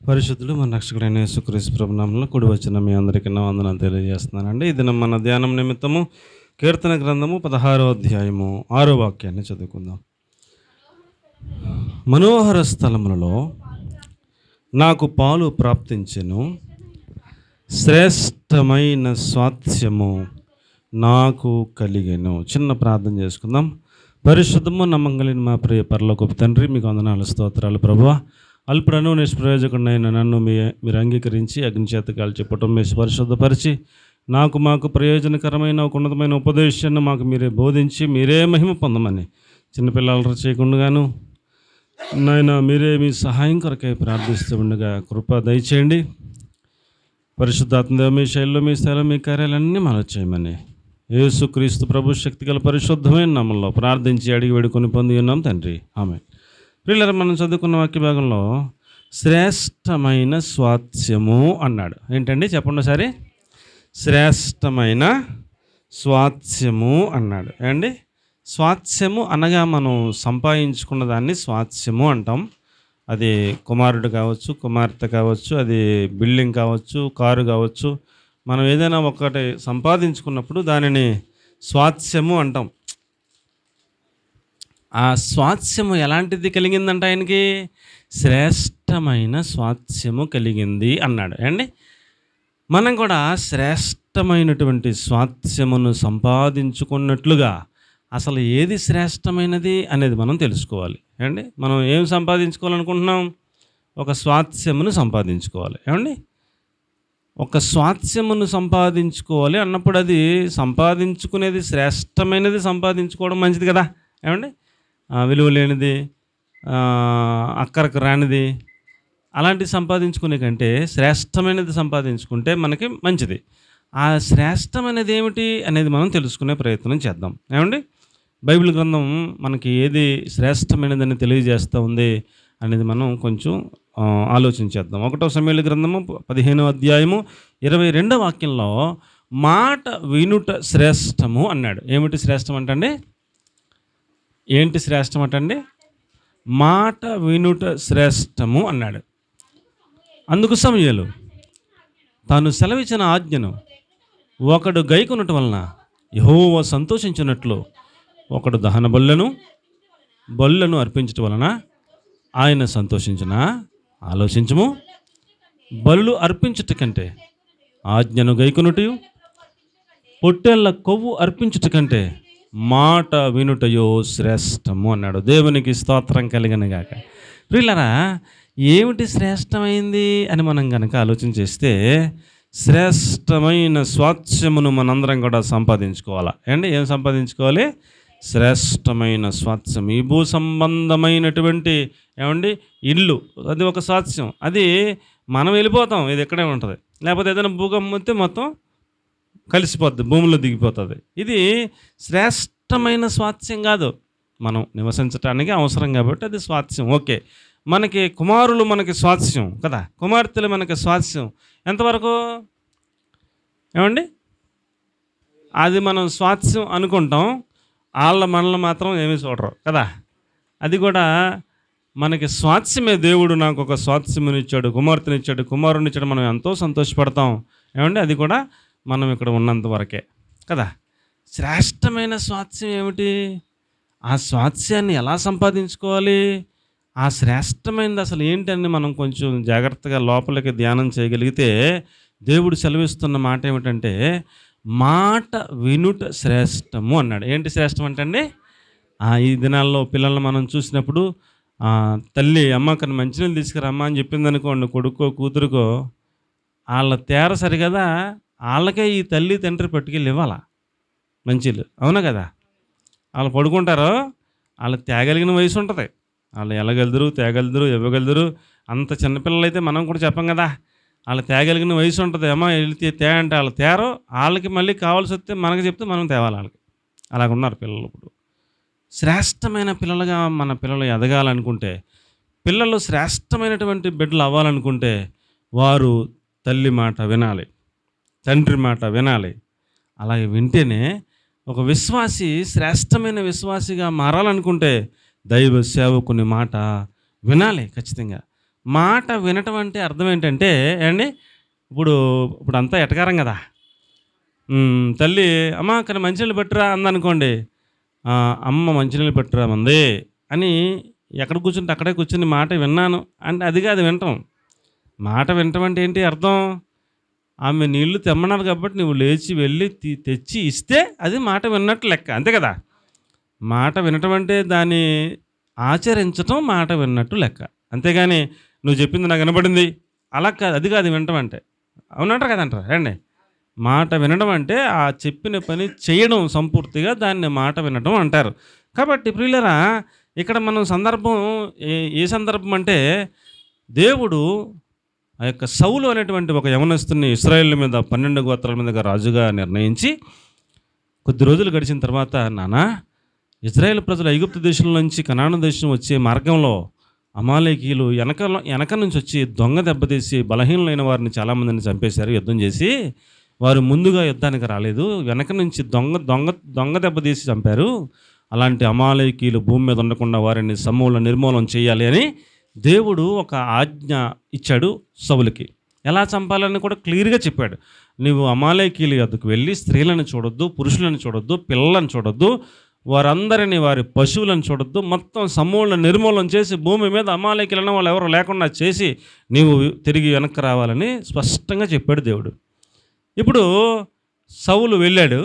పరిశుద్ధుడు మన రక్షకుడైన యేసుక్రీస్తు ప్రభు నామములో కూడి వచ్చిన మీ అందరికీ నా వందనాలు తెలియజేస్తున్నానండి. ఇది మన ధ్యానం నిమిత్తము కీర్తన గ్రంథము 16వ అధ్యాయము 6వ వాక్యాన్ని చదువుకుందాం. మనోహర స్థలములలో నాకు పాలు ప్రాప్తించెను, శ్రేష్టమైన స్వాస్థ్యము నాకు కలిగెను. చిన్న ప్రార్థన చేసుకుందాం. పరిశుద్ధము నమ్మకలిగిన మా ప్రియ పరలోకపు తండ్రి, మీకు వందనాలు స్తోత్రాలు ప్రభువా. అల్పుడను నిష్ప్రయోజకుడైన నన్ను మీరు అంగీకరించి అగ్నిచేత కాల్చి పుటం వేసి పరిశుద్ధపరిచి మాకు ప్రయోజనకరమైన ఒక ఉన్నతమైన ఉపదేశాన్ని మాకు మీరే బోధించి మీరే మహిమ పొందమని చిన్నపిల్లలు చేయకుండాను నాయన మీరే మీ సహాయం కొరకై ప్రార్థిస్తూ ఉండగా కృప దయచేయండి. పరిశుద్ధాత్మదేవ మీ శైలిలో మీ స్థలం మీ కార్యాలన్నీ మనం చేయమని యేసుక్రీస్తు ప్రభు శక్తిగల పరిశుద్ధమైన నామములో ప్రార్థించి అడిగి వేడుకొని పొంది ఉన్నాం తండ్రి, ఆమేన్. ప్రియులారా, మనం చదువుకున్న వాక్య భాగంలో శ్రేష్టమైన స్వాస్థ్యము అన్నాడు. ఏంటండి చెప్పండి ఒకసారి. శ్రేష్టమైన స్వాస్థ్యము అన్నాడు. ఏమండి, స్వాస్థ్యము అనగా మనం సంపాదించుకున్న దాన్ని స్వాస్థ్యము అంటాం. అది కుమారుడు కావచ్చు, కుమార్తె కావచ్చు, అది బిల్డింగ్ కావచ్చు, కారు కావచ్చు. మనం ఏదైనా ఒకటి సంపాదించుకున్నప్పుడు దానిని స్వాస్థ్యము అంటాం. ఆ స్వాస్థ్యము ఎలాంటిది కలిగిందంట? ఆయనకి శ్రేష్టమైన స్వాస్థ్యము కలిగింది అన్నాడు. అండి, మనం కూడా శ్రేష్టమైనటువంటి స్వాస్థ్యమును సంపాదించుకున్నట్లుగా అసలు ఏది శ్రేష్టమైనది అనేది మనం తెలుసుకోవాలి. ఏమండి, మనం ఏం సంపాదించుకోవాలనుకుంటున్నాం? ఒక స్వాస్థ్యమును సంపాదించుకోవాలి. ఏమండి, ఒక స్వాస్థ్యమును సంపాదించుకోవాలి అన్నప్పుడు అది సంపాదించుకునేది శ్రేష్టమైనది సంపాదించుకోవడం మంచిది కదా. ఏమండి, విలువ లేనిది, అక్కరకు రానిది అలాంటివి సంపాదించుకునే కంటే శ్రేష్టమైనది సంపాదించుకుంటే మనకి మంచిది. ఆ శ్రేష్టమైనది ఏమిటి అనేది మనం తెలుసుకునే ప్రయత్నం చేద్దాం. ఏమండి, బైబిల్ గ్రంథం మనకి ఏది శ్రేష్టమైనదని తెలియజేస్తూ ఉంది అనేది మనం కొంచెం ఆలోచించేద్దాం. 1వ సమూయేలు గ్రంథము 15వ అధ్యాయము 22వ వాక్యంలో మాట వినుట శ్రేష్టము అన్నాడు. ఏమిటి శ్రేష్టం అంటండి? ఏంటి శ్రేష్టం అంటండి? మాట వినుట శ్రేష్టము అన్నాడు. అందుకు సమూయేలు తాను సెలవిచ్చిన ఆజ్ఞను ఒకడు గైకొనుట వలన యెహోవా సంతోషించినట్లు ఒకడు దహన బలులను అర్పించటం వలన ఆయన సంతోషించిన. ఆలోచించము, బలులు అర్పించుట కంటే ఆజ్ఞను గైకొనుటయు, పొట్టేళ్ల కొవ్వు అర్పించుట కంటే మాట వినుటయో శ్రేష్టము అన్నాడు. దేవునికి స్తోత్రం కలిగనుగాక. ప్రియులారా, ఏమిటి శ్రేష్టమైంది అని మనం కనుక ఆలోచన చేస్తే శ్రేష్టమైన స్వాస్థ్యమును మనందరం కూడా సంపాదించుకోవాలా. ఏంటి, ఏం సంపాదించుకోవాలి? శ్రేష్టమైన స్వాస్థ్యం. ఈ భూ సంబంధమైనటువంటి ఏమండి ఇల్లు, అది ఒక స్వాస్థ్యం. అది మనం వెళ్ళిపోతాం, ఇది ఎక్కడే ఉంటుంది. లేకపోతే ఏదైనా భూకంపం వస్తే మొత్తం కలిసిపోద్ది, భూమిలో దిగిపోతుంది. ఇది శ్రేష్టమైన స్వాస్థ్యం కాదు. మనం నివసించటానికి అవసరం కాబట్టి అది స్వాస్థ్యం. ఓకే, మనకి కుమారులు మనకి స్వాస్థ్యం కదా, కుమార్తెలు మనకి స్వాస్థ్యం. ఎంతవరకు? ఏమండి, అది మనం స్వాస్థ్యం అనుకుంటాం, మనల్ని మాత్రం ఏమీ చూడరు కదా. అది కూడా మనకి స్వాస్థ్యమే. దేవుడు నాకు ఒక స్వాస్థ్యమునిచ్చాడు, కుమార్తెనిచ్చాడు, కుమారునిచ్చాడు, మనం ఎంతో సంతోషపడతాం. ఏమండి, అది కూడా మనం ఇక్కడ ఉన్నంత వరకే కదా. శ్రేష్టమైన స్వాస్థ్యం ఏమిటి? ఆ స్వాస్థ్యాన్ని ఎలా సంపాదించుకోవాలి? ఆ శ్రేష్టమైనది అసలు ఏంటని మనం కొంచెం జాగ్రత్తగా లోపలికి ధ్యానం చేయగలిగితే దేవుడు సెలవిస్తున్న మాట ఏమిటంటే మాట వినుట శ్రేష్టము అన్నాడు. ఏంటి శ్రేష్టం అంటే ఈ దినాల్లో పిల్లల్ని మనం చూసినప్పుడు తల్లి అమ్మకని మంచినీళ్ళు తీసుకురమ్మా అని చెప్పింది అనుకోండి, కొడుకో కూతురుకో, వాళ్ళ తేర సరిగదా, వాళ్ళకే ఈ తల్లి తండ్రి పట్టుకెళ్ళి ఇవ్వాలా మంచిలు. అవునా కదా? వాళ్ళు పడుకుంటారో వాళ్ళు తేగలిగిన వయసు ఉంటుంది, వాళ్ళు వెళ్ళగలుదురు, తేగలుదురు, ఇవ్వగలుదురు. అంత చిన్నపిల్లలు అయితే మనం కూడా చెప్పం కదా, వాళ్ళు తేగలిగిన వయసు ఉంటుంది. అమ్మ వెళితే తే అంటే వాళ్ళు తేరో, వాళ్ళకి మళ్ళీ కావాల్సి వస్తే మనకు చెప్తే మనం తేవాలి వాళ్ళకి. అలాగున్నారు పిల్లలు. ఇప్పుడు శ్రేష్టమైన పిల్లలుగా మన పిల్లలు ఎదగాలనుకుంటే, పిల్లలు శ్రేష్టమైనటువంటి బిడ్డలు అవ్వాలనుకుంటే వారు తల్లి మాట వినాలి, తండ్రి మాట వినాలి. అలాగే వింటేనే ఒక విశ్వాసి శ్రేష్టమైన విశ్వాసిగా మారాలనుకుంటే దైవ సేవకుని మాట వినాలి ఖచ్చితంగా. మాట వినటం అంటే అర్థం ఏంటంటే అండి, ఇప్పుడు ఇప్పుడు అంతా ఎటకారం కదా. తల్లి అమ్మ కానీ మంచినీళ్ళు పట్టురా అందనుకోండి, అమ్మ మంచినీళ్ళు పట్టురా మంది అని ఎక్కడ కూర్చుంటే అక్కడే కూర్చుని మాట విన్నాను అంటే అది కాదు వినటం. మాట వినటం అంటే ఏంటి అర్థం? ఆమె నీళ్లు తెమ్మన్నారు కాబట్టి నువ్వు లేచి వెళ్ళి తెచ్చి ఇస్తే అది మాట విన్నట్టు లెక్క, అంతే కదా. మాట వినటం అంటే దాన్ని ఆచరించటం మాట విన్నట్టు లెక్క, అంతేగాని నువ్వు చెప్పింది నాకు వినపడింది అలా కాదు, అది కాదు వినటం అంటే. అవునంటారు కదంటారు రండి. మాట వినడం అంటే ఆ చెప్పిన పని చేయడం సంపూర్తిగా దాన్ని మాట వినడం అంటారు. కాబట్టి ప్రియులరా, ఇక్కడ మనం సందర్భం ఏ సందర్భం అంటే, దేవుడు ఆ యొక్క సౌలు అనేటువంటి ఒక యవనస్తుని ఇశ్రాయేలు మీద 12 గోత్రాల మీదుగా రాజుగా నిర్ణయించి కొద్ది రోజులు గడిచిన తర్వాత, నానా ఇజ్రాయేల్ ప్రజలు ఐగుప్తు దేశం నుంచి కనాను దేశం వచ్చే మార్గంలో అమాలేకీయులు వెనక నుంచి వచ్చి దొంగ దెబ్బతీసి బలహీనులైన వారిని చాలామందిని చంపేశారు. యుద్ధం చేసి వారు ముందుగా యుద్ధానికి రాలేదు, వెనక నుంచి దొంగ దెబ్బతీసి చంపారు. అలాంటి అమాలేకీయులు భూమి మీద ఉండకుండా వారిని నిర్మూలన చేయాలి అని దేవుడు ఒక ఆజ్ఞ ఇచ్చాడు సౌలుకి. ఎలా చంపాలని కూడా క్లియర్గా చెప్పాడు. నువ్వు అమాలేకీయుల యొద్దకు వెళ్ళి స్త్రీలను చూడొద్దు, పురుషులను చూడొద్దు, పిల్లలను చూడొద్దు, వారందరినీ వారి పశువులను చూడొద్దు, మొత్తం నిర్మూలన చేసి భూమి మీద అమాలేకీయులను వాళ్ళు ఎవరు లేకుండా చేసి నీవు తిరిగి వెనక్కి రావాలని స్పష్టంగా చెప్పాడు దేవుడు. ఇప్పుడు సౌలు వెళ్ళాడు,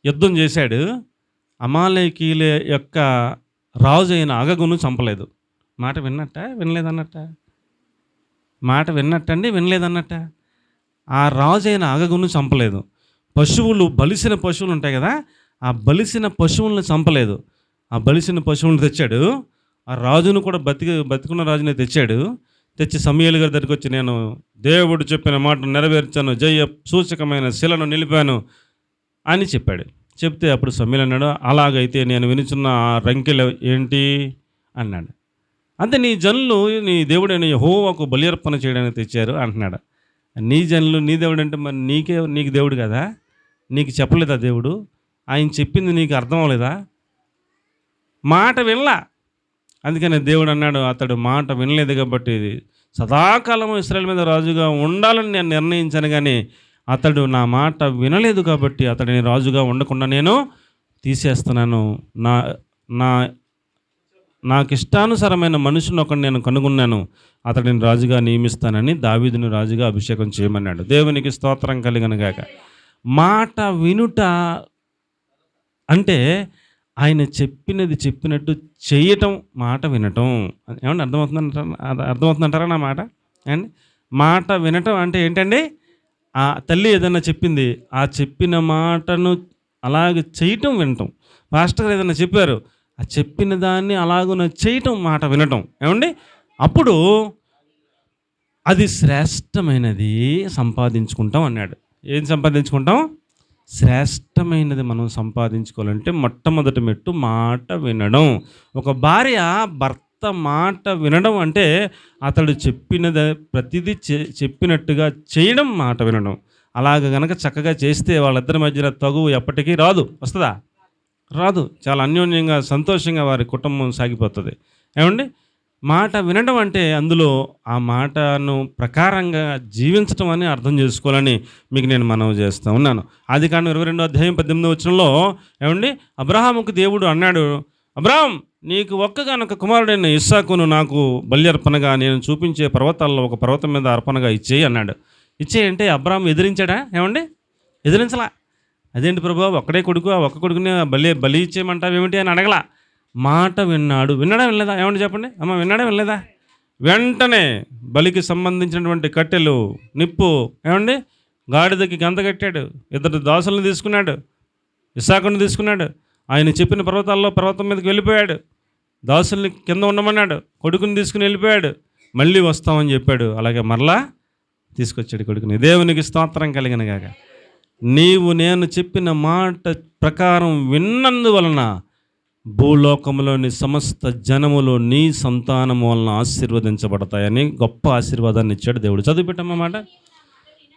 యుద్ధం చేశాడు, అమాలేకీయుల యొక్క రాజు అయిన అగగును చంపలేదు. మాట విన్నట్ట వినలేదన్నట్ట? మాట విన్నట్టండి వినలేదన్నట్ట? ఆ రాజు అయిన అగగును చంపలేదు. బలిసిన పశువులు ఉంటాయి కదా, ఆ బలిసిన పశువులను చంపలేదు. ఆ బలిసిన పశువులను తెచ్చాడు, ఆ రాజును కూడా బతికున్న రాజుని తెచ్చాడు. తెచ్చి సమూయేలు గారి దగ్గరికి వచ్చి, నేను దేవుడు చెప్పిన మాట నెరవేర్చాను, జయ సూచకమైన శిలను నిలిపాను అని చెప్పాడు. చెప్తే అప్పుడు సమూయేలు అన్నాడు, అలాగైతే నేను వినుచున్న ఆ రంకెలు ఏంటి అన్నాడు. అంతే, నీ జనులు నీ దేవుడైన యెహోవాకు బలి అర్పణ చేయడానికి తెచ్చారు అంటున్నాడు. నీ జనులు నీ దేవుడు అంటే మరి నీకు దేవుడు కదా, నీకు చెప్పలేదా దేవుడు? ఆయన చెప్పింది నీకు అర్థం అవ్వలేదా? మాట వినలా. అందుకని దేవుడు అన్నాడు, అతడు మాట వినలేదు కాబట్టి సదాకాలం ఇశ్రాయేలు మీద రాజుగా ఉండాలని నేను నిర్ణయించాను, కానీ అతడు నా మాట వినలేదు కాబట్టి అతడిని రాజుగా ఉండకుండా నేను తీసేస్తున్నాను. నాకు ఇష్టానుసారమైన మనుషుని ఒకటి నేను కనుగొన్నాను, అతడిని రాజుగా నియమిస్తానని దావీదుని రాజుగా అభిషేకం చేయమన్నాడు. దేవునికి స్తోత్రం కలుగునుగాక. మాట వినుట అంటే ఆయన చెప్పినట్టు చేయటం, మాట వినటం. ఏమన్నా అర్థమవుతుందంటారా నా మాట అండి? మాట వినటం అంటే ఏంటండి? ఆ తల్లి ఏదన్నా చెప్పింది, ఆ చెప్పిన మాటను అలాగే చేయటం వినటం. పాస్టర్ గారు ఏదన్నా చెప్పారు, ఆ చెప్పిన దాన్ని అలాగున చేయటం, మాట వినటం. ఏమండి? అప్పుడు అది శ్రేష్టమైనది సంపాదించుకుంటాం అన్నాడు. ఏం సంపాదించుకుంటాం? శ్రేష్టమైనది మనం సంపాదించుకోవాలంటే మొట్టమొదటి మెట్టు మాట వినడం. ఒక భార్య భర్త మాట వినడం అంటే అతడు చెప్పినది ప్రతిదీ చెప్పినట్టుగా చేయడం, మాట వినడం. అలాగ గనక చక్కగా చేస్తే వాళ్ళిద్దరి మధ్యన తగువు ఎప్పటికీ వస్తుందా? రాదు. చాలా అన్యోన్యంగా సంతోషంగా వారి కుటుంబం సాగిపోతుంది. ఏమండి? మాట వినడం అంటే అందులో ఆ మాటను ప్రకారంగా జీవించటం అని అర్థం చేసుకోవాలని మీకు నేను మనవి చేస్తూ ఉన్నాను. ఆదికాండం 22:18 ఏమండి, అబ్రహాముకు దేవుడు అన్నాడు, అబ్రహాం, నీకు ఒక్కగానొక కుమారుడైన ఇస్సాకును నాకు బలి అర్పణగా నేను చూపించే పర్వతాల్లో ఒక పర్వతం మీద అర్పణగా ఇచ్చేయి అన్నాడు. ఇచ్చేయంటే అబ్రహాం ఎదిరించాడా? ఏమండి? ఎదిరించలా. అదేంటి ప్రభు, ఒక్కడే కొడుకు, ఆ ఒక్క కొడుకుని బలి ఇచ్చేయమంటావేమిటి అని అడగలా. మాట విన్నాడు. వినడా వినలేదా? ఏమండి చెప్పండి అమ్మ, వినడా వినలేదా? వెంటనే బలికి సంబంధించినటువంటి కట్టెలు, నిప్పు, ఏమండి, గాడిదకి గంత కట్టాడు, 2 దాసులను తీసుకున్నాడు, ఇస్సాకును తీసుకున్నాడు. ఆయన చెప్పిన పర్వతం మీదకి వెళ్ళిపోయాడు. దాసుల్ని కింద ఉండమన్నాడు, కొడుకుని తీసుకుని వెళ్ళిపోయాడు. మళ్ళీ వస్తామని చెప్పాడు. అలాగే మరలా తీసుకొచ్చాడు కొడుకుని. దేవునికి స్తోత్రం కలిగినగాక. నీవు నేను చెప్పిన మాట ప్రకారం విన్నందువలన భూలోకంలోని సమస్త జనములు నీ సంతానము వలన ఆశీర్వదించబడతాయని గొప్ప ఆశీర్వాదాన్ని ఇచ్చాడు దేవుడు. చదివిపెట్టమాట.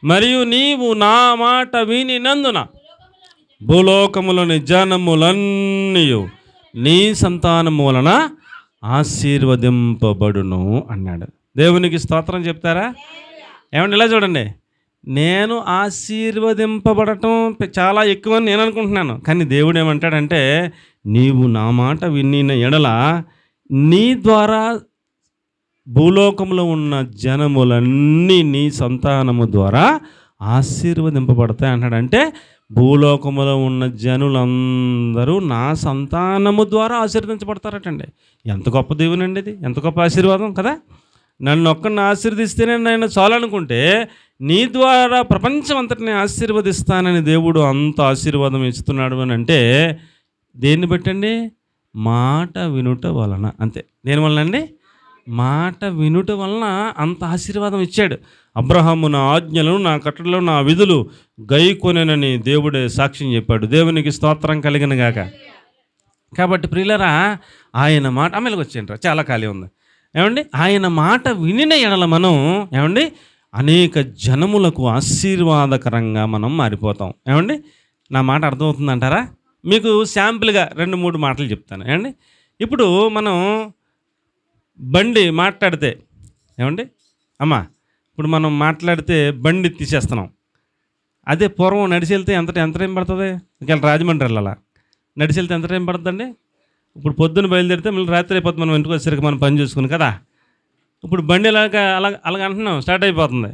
మరియు నీవు నా మాట వినినందున భూలోకములోని జనములన్నీ నీ సంతానము వలన ఆశీర్వదింపబడును అన్నాడు. దేవునికి స్తోత్రం చెప్తారా? ఏమండి ఇలా చూడండి, నేను ఆశీర్వదింపబడటం చాలా ఎక్కువని నేను అనుకుంటున్నాను. కానీ దేవుడు ఏమంటాడంటే, నీవు నా మాట వినిన ఎడల నీ ద్వారా భూలోకంలో ఉన్న జనములన్నీ నీ సంతానము ద్వారా ఆశీర్వదింపబడతాయి అంటాడు. అంటే భూలోకములో ఉన్న జనులందరూ నా సంతానము ద్వారా ఆశీర్వదించబడతారటండి. ఎంత గొప్ప దేవునండి ఇది, ఎంత గొప్ప ఆశీర్వాదం కదా. నన్ను ఒక్కడిని ఆశీర్వదిస్తేనే నేను చాలనుకుంటే, నీ ద్వారా ప్రపంచం అంతటిని ఆశీర్వదిస్తానని దేవుడు అంత ఆశీర్వాదం ఇస్తున్నాడు అని అంటే దేన్ని బట్టండి? మాట వినుట వలన. అంతే. దేనివలన అండి? మాట వినుట వలన అంత ఆశీర్వాదం ఇచ్చాడు. అబ్రహాము నా ఆజ్ఞలను, నా కట్టడలు, నా విధులు గైకొనెనని దేవుడే సాక్ష్యం చెప్పాడు. దేవునికి స్తోత్రం కలిగిన గాక. కాబట్టి ప్రియులరా, ఆయన మాట అమ్మలకి వచ్చేయండి, చాలా ఖాళీ ఉంది. ఏమండి? ఆయన మాట వినిన ఎడల మనం ఏమండి అనేక జనములకు ఆశీర్వాదకరంగా మనం మారిపోతాం. ఏమండి? నా మాట అర్థమవుతుందంటారా? మీకు శాంపుల్గా 2-3 మాటలు చెప్తాను. ఏమండి? ఇప్పుడు మనం బండి మాట్లాడితే, ఏమండి అమ్మా, ఇప్పుడు మనం మాట్లాడితే బండి తీసేస్తున్నాం. అదే పూర్వం నడిచి వెళ్తే ఎంత టైం పడుతుంది? ఒకవేళ రాజమండ్రి వెళ్ళాలా, నడిచి వెళ్తే ఎంత టైం పడుతుందండి? ఇప్పుడు పొద్దున్న బయలుదేరితే మళ్ళీ రాత్రి అయిపోతుంది మనం ఇంటికి వచ్చేసరికి మనం పని చేసుకుని కదా. ఇప్పుడు బండి అలాగ అంటున్నాం, స్టార్ట్ అయిపోతుంది.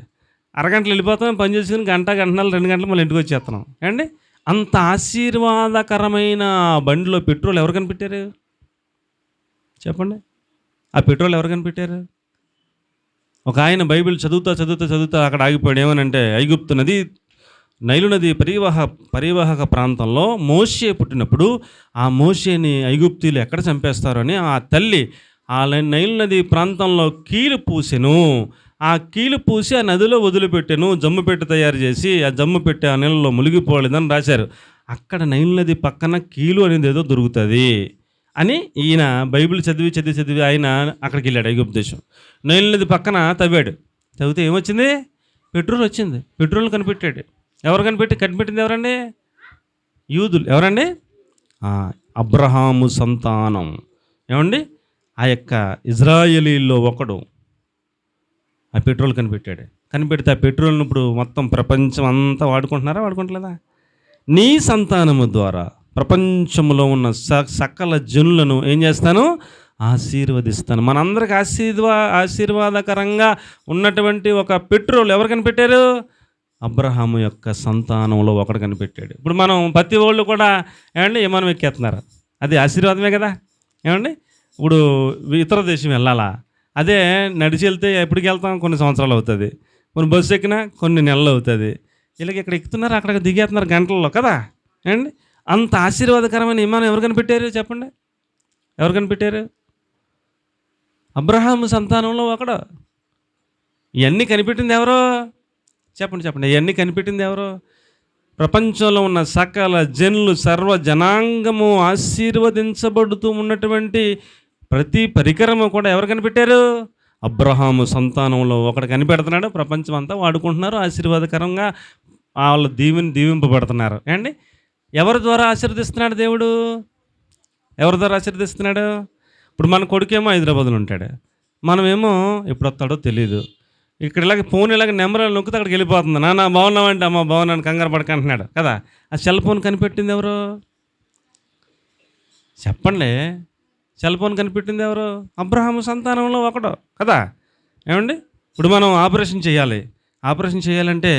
అరగంటలు వెళ్ళిపోతాం, పని చేసుకుని గంటన్నర 2 గంటలు మళ్ళీ ఇంటికి వచ్చేస్తున్నాం. ఏమండి? అంత ఆశీర్వాదకరమైన బండిలో పెట్రోల్ ఎవరు కనిపెట్టారు చెప్పండి? ఆ పెట్రోల్ ఎవరు కనిపెట్టారు? ఒక ఆయన బైబిల్ చదువుతా అక్కడ ఆగిపోయాడు. ఏమనంటే, ఐగుప్తు నది, నైలు నది పరివాహక ప్రాంతంలో మోషే పుట్టినప్పుడు ఆ మోషేని ఐగుప్తీయులు ఎక్కడ చంపేస్తారు అని ఆ తల్లి ఆ నైలు నది ప్రాంతంలో కీలు పూసెను. ఆ కీలు పూసి ఆ నదిలో వదిలిపెట్టెను. జమ్ము పెట్టి తయారు చేసి ఆ జమ్ము పెట్టి ఆ నీళ్ళలో మునిగిపోలేదని రాశారు. అక్కడ నైలు నది పక్కన కీలు అనేది ఏదో దొరుకుతుంది అని ఈయన బైబిల్ చదివి ఆయన అక్కడికి వెళ్ళాడు, ఐగుప్తు దేశం. నైలు నది పక్కన తవ్వితే ఏమొచ్చింది? పెట్రోల్ వచ్చింది. పెట్రోల్ కనిపెట్టాడు. ఎవరు కనిపెట్టింది ఎవరండి? యూదులు. ఎవరండి? అబ్రహాము సంతానం. ఏమండి? ఆ యొక్క ఇజ్రాయేలీల్లో ఒకడు ఆ పెట్రోల్ కనిపెడితే ఆ పెట్రోల్ని ఇప్పుడు మొత్తం ప్రపంచం అంతా వాడుకుంటలేదా? నీ సంతానము ద్వారా ప్రపంచంలో ఉన్న సకల జనులను ఏం చేస్తాను? ఆశీర్వదిస్తాను. మనందరికి ఆశీర్వాదకరంగా ఉన్నటువంటి ఒక పెట్రోల్ ఎవరు కనిపెట్టారు? అబ్రహాము యొక్క సంతానంలో ఒకడు కనిపెట్టాడు. ఇప్పుడు మనం ప్రతి వాళ్ళు కూడా ఏమండి విమానం ఎక్కేస్తున్నారు. అది ఆశీర్వాదమే కదా. ఏమండి? ఇప్పుడు ఇతర దేశం వెళ్ళాలా, అదే నడిచి వెళ్తే ఎప్పటికి వెళ్తాం? కొన్ని సంవత్సరాలు అవుతుంది. కొన్ని బస్సు ఎక్కినా కొన్ని నెలలు అవుతుంది. వీళ్ళకి ఇక్కడ ఎక్కుతున్నారు, అక్కడ దిగేస్తున్నారు గంటల్లో కదా. ఏమండి? అంత ఆశీర్వాదకరమైన విమానం ఎవరు కనిపెట్టారు చెప్పండి? ఎవరు కనిపెట్టారు? అబ్రహాము సంతానంలో ఒకడు. ఇవన్నీ కనిపెట్టింది ఎవరో చెప్పండి? ఇవన్నీ కనిపెట్టింది ఎవరో? ప్రపంచంలో ఉన్న సకల జనులు, సర్వ జనాంగము ఆశీర్వదించబడుతూ ఉన్నటువంటి ప్రతి పరికరము కూడా ఎవరు కనిపెట్టారు? అబ్రహాము సంతానంలో ఒకడు కనిపెడుతున్నాడు. ప్రపంచం అంతా వాడుకుంటున్నారు, ఆశీర్వాదకరంగా వాళ్ళు దీవింపబడుతున్నారు. ఏండి? ఎవరి ద్వారా ఆశీర్వదిస్తున్నాడు దేవుడు? ఎవరి ద్వారా ఆశీర్వదిస్తున్నాడు? ఇప్పుడు మన కొడుకేమో హైదరాబాద్లో ఉంటాడు, మనమేమో ఎప్పుడు వస్తాడో తెలియదు. ఇక్కడ ఫోన్ నెంబర్ నొక్కితే అక్కడికి వెళ్ళిపోతుంది. నాన్న బాగున్నావంటే, అమ్మ బాగున్నాను, కంగారు పడకంటున్నాడు కదా. ఆ సెల్ ఫోన్ కనిపెట్టింది ఎవరు చెప్పండి? సెల్ ఫోన్ కనిపెట్టింది ఎవరు? అబ్రహాము సంతానంలో ఒకడు కదా. ఏమండి? ఇప్పుడు మనం ఆపరేషన్ చేయాలంటే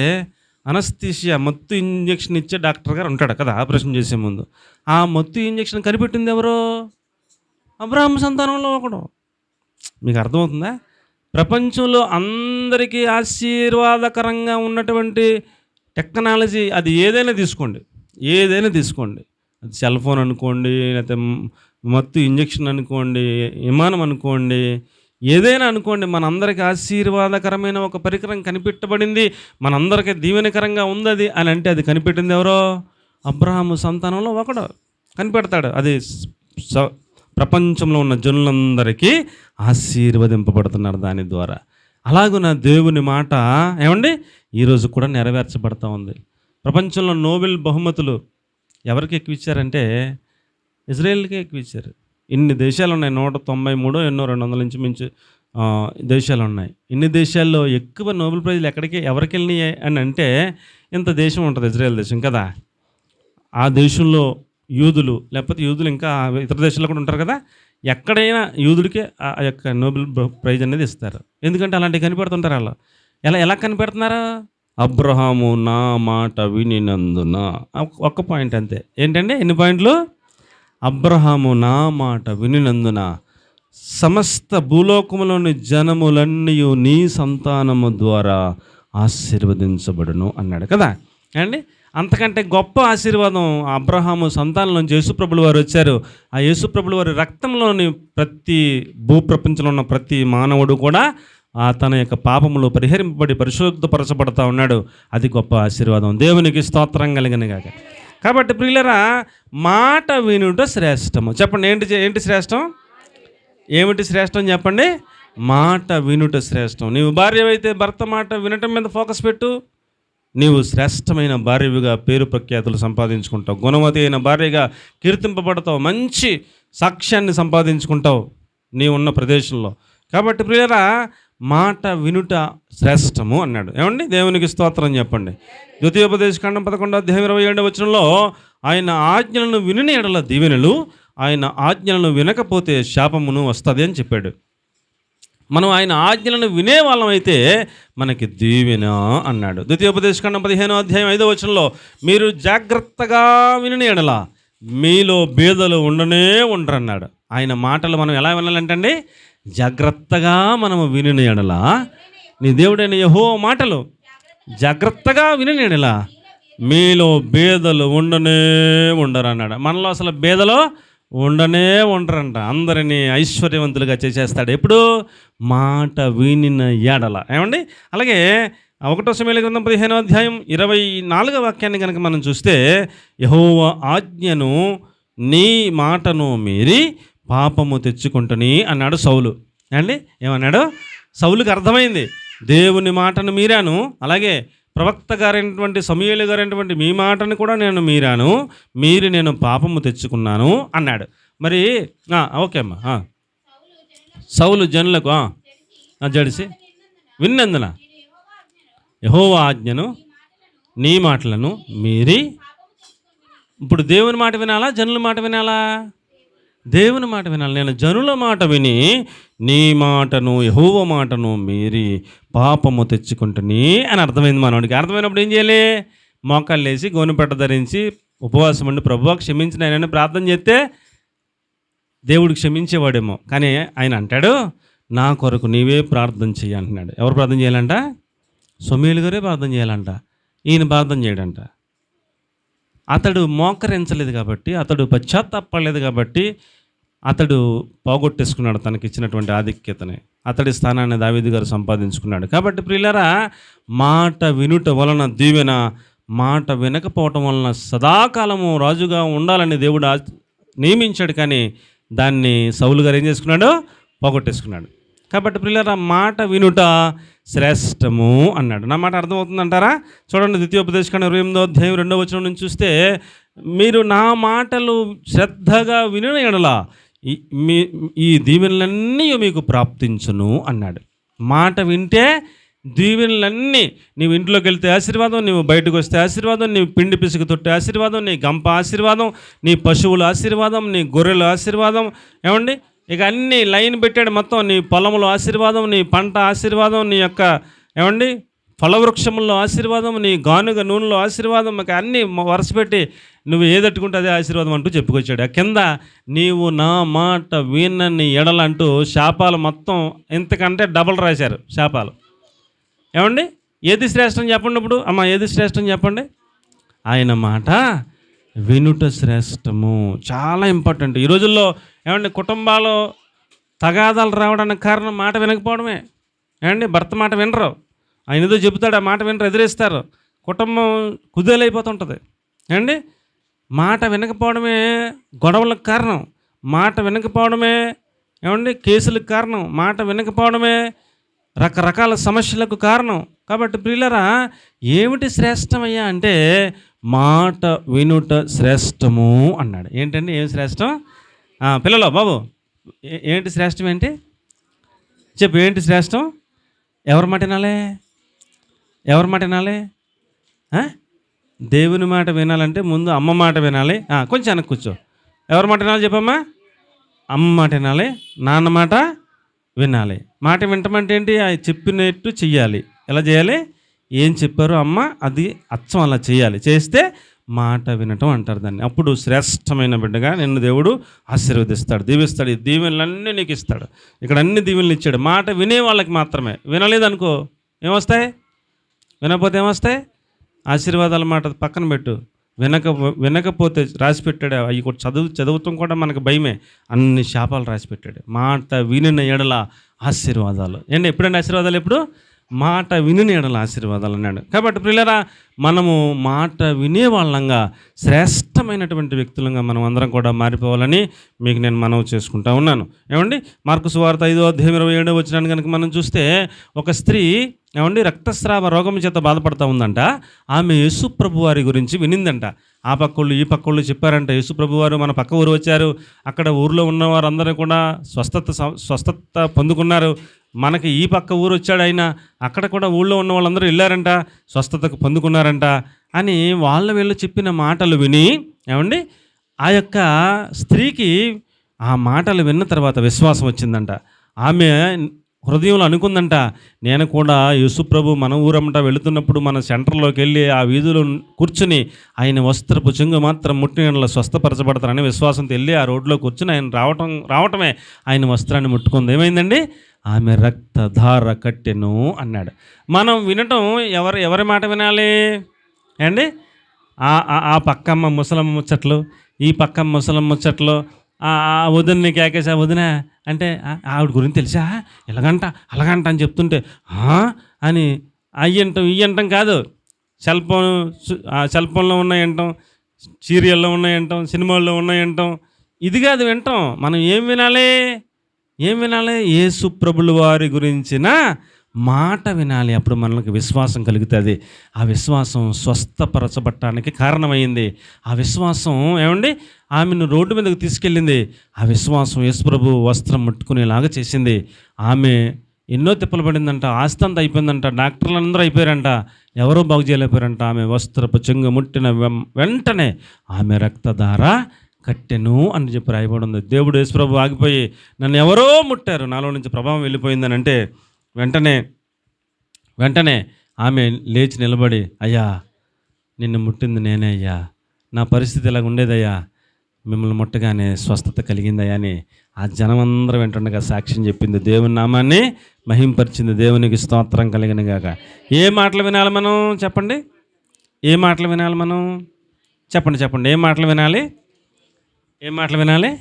అనస్థీషియా, మత్తు ఇంజెక్షన్ ఇచ్చే డాక్టర్ గారు ఉంటాడు కదా ఆపరేషన్ చేసే ముందు. ఆ మత్తు ఇంజెక్షన్ కనిపెట్టింది ఎవరు? అబ్రహాము సంతానంలో ఒకడు. మీకు అర్థమవుతుందా? ప్రపంచంలో అందరికీ ఆశీర్వాదకరంగా ఉన్నటువంటి టెక్నాలజీ అది ఏదైనా తీసుకోండి, అది సెల్ ఫోన్ అనుకోండి, లేకపోతే మత్తు ఇంజెక్షన్ అనుకోండి, విమానం అనుకోండి, ఏదైనా అనుకోండి, మనందరికీ ఆశీర్వాదకరమైన ఒక పరికరం కనిపెట్టబడింది, మనందరికీ దీవెనకరంగా ఉంది అది అని అంటే అది కనిపెట్టింది ఎవరో? అబ్రహాము సంతానంలో ఒకడు కనిపెడతాడు. అది ప్రపంచంలో ఉన్న జనులందరికీ ఆశీర్వదింపబడుతున్నారు దాని ద్వారా. అలాగున దేవుని మాట ఏమండి ఈరోజు కూడా నెరవేర్చబడతా ఉంది. ప్రపంచంలో నోబెల్ బహుమతులు ఎవరికి ఎక్కువ ఇచ్చారంటే ఇజ్రాయెల్కే ఎక్కువ ఇచ్చారు. ఇన్ని దేశాలు ఉన్నాయి, 193 ఎన్నో 200 నుంచి మించి దేశాలు ఉన్నాయి. ఇన్ని దేశాల్లో ఎక్కువ నోబెల్ ప్రైజ్లు ఎవరికి వెళ్ళినాయి అని అంటే ఇంత దేశం ఉంటుంది, ఇజ్రాయెల్ దేశం కదా. ఆ దేశంలో యూదులు, లేకపోతే యూదులు ఇంకా ఇతర దేశాల్లో కూడా ఉంటారు కదా, ఎక్కడైనా యూదుడికే ఆ యొక్క నోబెల్ ప్రైజ్ అనేది ఇస్తారు. ఎందుకంటే అలాంటివి కనిపెడుతుంటారు. వాళ్ళు ఎలా కనిపెడుతున్నారు? అబ్రహాము నా మాట వినినందున. ఒక్క పాయింట్ అంతే. ఏంటండి, ఎన్ని పాయింట్లు? అబ్రహాము నా మాట వినినందున సమస్త భూలోకములోని జనములన్నీ నీ సంతానము ద్వారా ఆశీర్వదించబడును అన్నాడు కదా అండి. అంతకంటే గొప్ప ఆశీర్వాదం అబ్రహాము సంతానంలోంచి యేసుప్రభుల వారు వచ్చారు. ఆ యేసుప్రభుల వారి రక్తంలోని ప్రతి భూప్రపంచంలో ఉన్న ప్రతి మానవుడు కూడా తన యొక్క పాపములు పరిహరింపబడి పరిశుద్ధపరచబడతా ఉన్నాడు. అది గొప్ప ఆశీర్వాదం. దేవునికి స్తోత్రం కలిగినగాక. కాబట్టి ప్రియులరా, మాట వినుట శ్రేష్టము. చెప్పండి, ఏంటి శ్రేష్టం? ఏమిటి శ్రేష్టం చెప్పండి? మాట వినుట శ్రేష్టం. నీవు భార్య అయితే భర్త మాట వినటం మీద ఫోకస్ పెట్టు. నీవు శ్రేష్టమైన భార్యగా పేరు ప్రఖ్యాతులు సంపాదించుకుంటావు, గుణవతి అయిన భార్యగా కీర్తింపబడతావు, మంచి సాక్ష్యాన్ని సంపాదించుకుంటావు నీవు ఉన్న ప్రదేశంలో. కాబట్టి ప్రియరా, మాట వినుట శ్రేష్టము అన్నాడు. ఏమండి, దేవునికి స్తోత్రం చెప్పండి. ద్వితీయోపదేశకాండం 11:27 ఆయన ఆజ్ఞలను విని ఎడల దీవెనలు, ఆయన ఆజ్ఞలను వినకపోతే శాపమును వస్తుంది అని చెప్పాడు. మనం ఆయన ఆజ్ఞలను వినేవాళ్ళం అయితే మనకి దీవెన అన్నాడు. ద్వితీయోపదేశకాండం 15:5 మీరు జాగ్రత్తగా విని ఎడల మీలో బేదలు ఉండరన్నాడు. ఆయన మాటలు మనం ఎలా వినాలంటండి? జాగ్రత్తగా మనము విని ఎడల, నీ దేవుడైన యెహోవా మాటలు జాగ్రత్తగా విని ఎడల మీలో బేదలు ఉండరు అన్నాడు. మనలో అసలు బేదలు ఉండరంట. అందరినీ ఐశ్వర్యవంతులుగా చేసేస్తాడు ఎప్పుడు? మాట వినిన ఎడల. ఏమండి, అలాగే 1 సమూయేలు గ్రంథం 15:24 కనుక మనం చూస్తే, యెహోవా ఆజ్ఞను నీ మాటను మీరి పాపము తెచ్చుకుంటుని అన్నాడు సౌలు. అండి, ఏమన్నాడు? సౌలుకి అర్థమైంది, దేవుని మాటను మీరాను, అలాగే ప్రవక్త గారైనటువంటి సమూయేలు గారైనటువంటి మీ మాటను కూడా నేను మీరాను, నేను పాపము తెచ్చుకున్నాను అన్నాడు. మరి ఓకే అమ్మా. సౌలు జనులకు జడిసి విన్నందున యెహోవా ఆజ్ఞను నీ మాటలను మీరి. ఇప్పుడు దేవుని మాట వినాలా, జనుల మాట వినాలా? దేవుని మాట వినాలి. నేను జనుల మాట విని నీ మాటను, యెహోవా మాటను మీరి పాపము తెచ్చుకుంటుని అని అర్థమైంది మనోడికి. అర్థమైనప్పుడు ఏం చేయాలి? మోకాళ్ళు లేసి గోనెపట్ట ధరించి ఉపవాసం ఉండి ప్రభువా క్షమించిన ఆయనని ప్రార్థన చేస్తే దేవుడు క్షమించేవాడేమో. కానీ ఆయన అంటాడు, నా కొరకు నీవే ప్రార్థన చెయ్యి అంటున్నాడు. ఎవరు ప్రార్థన చేయాలంట? సమూయేలు గారే ప్రార్థన చేయాలంట. ఈయన ప్రార్థన చేయడంట. అతడు మోకరించలేదు కాబట్టి, అతడు పశ్చాత్తాపడలేదు కాబట్టి అతడు పోగొట్టేసుకున్నాడు తనకిచ్చినటువంటి ఆధిక్యతని. అతడి స్థానాన్ని దావీదు గారు సంపాదించుకున్నాడు. కాబట్టి ప్రియులారా, మాట వినుట వలన దీవెన, మాట వినకపోవటం వలన సదాకాలము రాజుగా ఉండాలని దేవుడు నియమించాడు. కానీ దాన్ని సౌలు గారు ఏం చేసుకున్నాడు? పోగొట్టేసుకున్నాడు. కాబట్టి ప్రియులారా, మాట వినుట శ్రేష్టము అన్నాడు. నా మాట అర్థమవుతుందంటారా? చూడండి, ద్వితీయోపదేశకాండం 28:2 నుంచి చూస్తే, మీరు నా మాటలు శ్రద్ధగా వినిన ఎడల ఈ దీవెనలన్నీ మీకు ప్రాప్తించును అన్నాడు. మాట వింటే దీవెనలన్నీ, నీవు ఇంట్లోకి వెళ్తే ఆశీర్వాదం, నీవు బయటకు వస్తే ఆశీర్వాదం, నీ పిండి పిసుకు తొట్టే ఆశీర్వాదం, నీ గంప ఆశీర్వాదం, నీ పశువుల ఆశీర్వాదం, నీ గొర్రెల ఆశీర్వాదం. ఏమండి, ఇక అన్నీ లైన్ పెట్టాడు మొత్తం. నీ పొలంలో ఆశీర్వాదం, నీ పంట ఆశీర్వాదం, నీ యొక్క ఏమండి ఫలవృక్షముల్లో ఆశీర్వాదం, నీ గానుగ నూనెలో ఆశీర్వాదం. ఇక అన్నీ వరుస పెట్టి నువ్వు ఏదట్టుకుంటే అదే ఆశీర్వాదం అంటూ చెప్పుకొచ్చాడు. ఆ కింద నీవు నా మాట వినని ఎడలంటూ శాపాలు మొత్తం ఇంతకంటే డబల్ రాశారు శాపాలు. ఏమండి, ఏది శ్రేష్టం చెప్పండి ఇప్పుడు? అమ్మ, ఏది శ్రేష్టం చెప్పండి? ఆయన మాట వినుట శ్రేష్టము. చాలా ఇంపార్టెంట్ ఈ రోజుల్లో. ఏమండి, కుటుంబాలు తగాదాలు రావడానికి కారణం మాట వినకపోవడమే. ఏమండి, భర్త మాట వినరు, ఆయన ఏదో చెబుతాడు, ఆ మాట వినరు, ఎదిరిస్తారు, కుటుంబం కుదేలైపోతుంటుంది. ఏమండి, మాట వినకపోవడమే గొడవలకు కారణం, మాట వినకపోవడమే ఏమండి కేసులకు కారణం, మాట వినకపోవడమే రకరకాల సమస్యలకు కారణం. కాబట్టి ప్రియులరా, ఏమిటి శ్రేష్టమయ్యా అంటే మాట వినుట శ్రేష్టము అన్నాడు. ఏంటండి, ఏం శ్రేష్టం? పిల్లలు బాబు, ఏంటి శ్రేష్టం? ఏంటి? చెప్పు, ఏంటి శ్రేష్టం? ఎవరి మాట వినాలి? ఎవరి మాట వినాలి? దేవుని మాట వినాలంటే ముందు అమ్మ మాట వినాలి. కొంచెం వెనక్కి కూర్చో. ఎవరి మాట వినాలి చెప్పమ్మా? అమ్మ మాట వినాలి, నాన్న మాట వినాలి. మాట వింటమంటే ఏంటి? చెప్పినట్టు చెయ్యాలి. ఎలా చేయాలి? ఏం చెప్పారో అమ్మ అది అచ్చం అలా చేయాలి. చేస్తే మాట వినటం అంటారు దాన్ని. అప్పుడు శ్రేష్టమైన బిడ్డగా నిన్ను దేవుడు ఆశీర్వదిస్తాడు, దీవిస్తాడు. ఈ దీవెనలన్నీ నీకు ఇస్తాడు. ఇక్కడ అన్ని దీవెనలు ఇచ్చాడు. మాట వినే వాళ్ళకి మాత్రమే. వినలేదనుకో ఏమొస్తాయి? వినకపోతే ఏమొస్తాయి? ఆశీర్వాదాల మాట పక్కన పెట్టు. వినకపోతే రాసి పెట్టాడు. అవి కూడా చదువుతాం కూడా మనకు భయమే. అన్ని శాపాలు రాసి పెట్టాడు. మాట వినిన ఎడల ఆశీర్వాదాలు. ఏంటి ఎప్పుడండి ఆశీర్వాదాలు? ఎప్పుడు? మాట విని ఎడల ఆశీర్వాదాలు అన్నాడు. కాబట్టి ప్రియులారా, మనము మాట వినే వాళ్ళంగా శ్రేష్టమైనటువంటి వ్యక్తులంగా మనం అందరం కూడా మారిపోవాలని మీకు నేను మనవి చేసుకుంటా ఉన్నాను. ఏమండి, మార్కు సువార్త 5:27 వచ్చినాను కనుక మనం చూస్తే, ఒక స్త్రీ ఏమండి రక్తస్రావ రోగం చేత బాధపడుతూ ఉందంట. ఆమె యేసుప్రభు వారి గురించి వినిందంట. ఆ పక్కళ్ళు ఈ పక్కళ్ళు చెప్పారంట, యేసుప్రభు వారు మన పక్క ఊరు వచ్చారు, అక్కడ ఊరిలో ఉన్న వారందరూ కూడా స్వస్థత పొందుకున్నారు. మనకి ఈ పక్క ఊరు వచ్చాడు ఆయన, అక్కడ కూడా ఊళ్ళో ఉన్న వాళ్ళందరూ వెళ్ళారంట, స్వస్థతకు పొందుకున్నారంట అని వీళ్ళు చెప్పిన మాటలు విని ఏమండి ఆ యొక్క స్త్రీకి ఆ మాటలు విన్న తర్వాత విశ్వాసం వచ్చిందంట. ఆమె హృదయంలో అనుకుందంట, నేను కూడా యేసుప్రభు మన ఊరమ్మట వెళుతున్నప్పుడు మన సెంటర్లోకి వెళ్ళి ఆ వీధిలో కూర్చుని ఆయన వస్త్రపు చెంగు మాత్రం ముట్టిన స్వస్థపరచబడతారని విశ్వాసంతో వెళ్ళి ఆ రోడ్లో కూర్చుని ఆయన రావటమే ఆయన వస్త్రాన్ని ముట్టుకుంది. ఏమైందండి? ఆమె రక్తధార కట్టెను అన్నాడు. మనం వినటం ఎవరి మాట వినాలి అండి? ఆ పక్కమ్మ ముసలమ్మ ముచ్చట్లు, ఈ పక్కమ్మ ముసలమ్మ ముచ్చట్లు, వదిన కేకేసా వదిన అంటే ఆవిడ గురించి తెలుసా, ఎలాగంట అలాగంట అని చెప్తుంటే అని అయ్యంటాం ఇయ్యంటాం కాదు. సెల్ ఫోన్లో ఉన్నాయంటాం, సీరియల్లో ఉన్నాయంటాం, సినిమాల్లో ఉన్నాయంటాం. ఇది కాదు వింటాం. మనం ఏం వినాలి? యేసు ప్రభుల వారి గురించిన మాట వినాలి. అప్పుడు మనకు విశ్వాసం కలుగుతుంది. ఆ విశ్వాసం స్వస్థపరచబట్టడానికి కారణమైంది. ఆ విశ్వాసం ఏమండి ఆమెను రోడ్డు మీదకి తీసుకెళ్ళింది. ఆ విశ్వాసం యేసు ప్రభు వస్త్రం ముట్టుకునేలాగా చేసింది. ఆమె ఎన్నో తిప్పలు పడిందంట, ఆస్తి అంతా అయిపోయిందంట, డాక్టర్లు అందరూ అయిపోయారంట, ఎవరో బాగు చేయలేకపోయారంట. ఆమె వస్త్రపు చెంగు ముట్టిన వెంటనే ఆమె రక్తధార కట్టెను అని చెప్పి రాయబడి ఉంది. దేవుడు యేసు ప్రభు ఆగిపోయి, నన్ను ఎవరో ముట్టారు, నాలో నుంచి ప్రభావం వెళ్ళిపోయిందని అంటే వెంటనే ఆమె లేచి నిలబడి, అయ్యా నిన్ను ముట్టింది నేనే అయ్యా, నా పరిస్థితి ఇలాగ ఉండేదయ్యా, మిమ్మల్ని ముట్టగానే స్వస్థత కలిగిందయ్యా అని ఆ జనమందరూ వెంటుండగా సాక్ష్యం చెప్పింది. దేవుని నామాన్ని మహింపరిచింది. దేవునికి స్తోత్రం కలిగిన గాక. ఏ మాటలు వినాలి మనం? చెప్పండి. ఏ మాటలు వినాలి మనం? చెప్పండి. ఏ మాటలు వినాలి?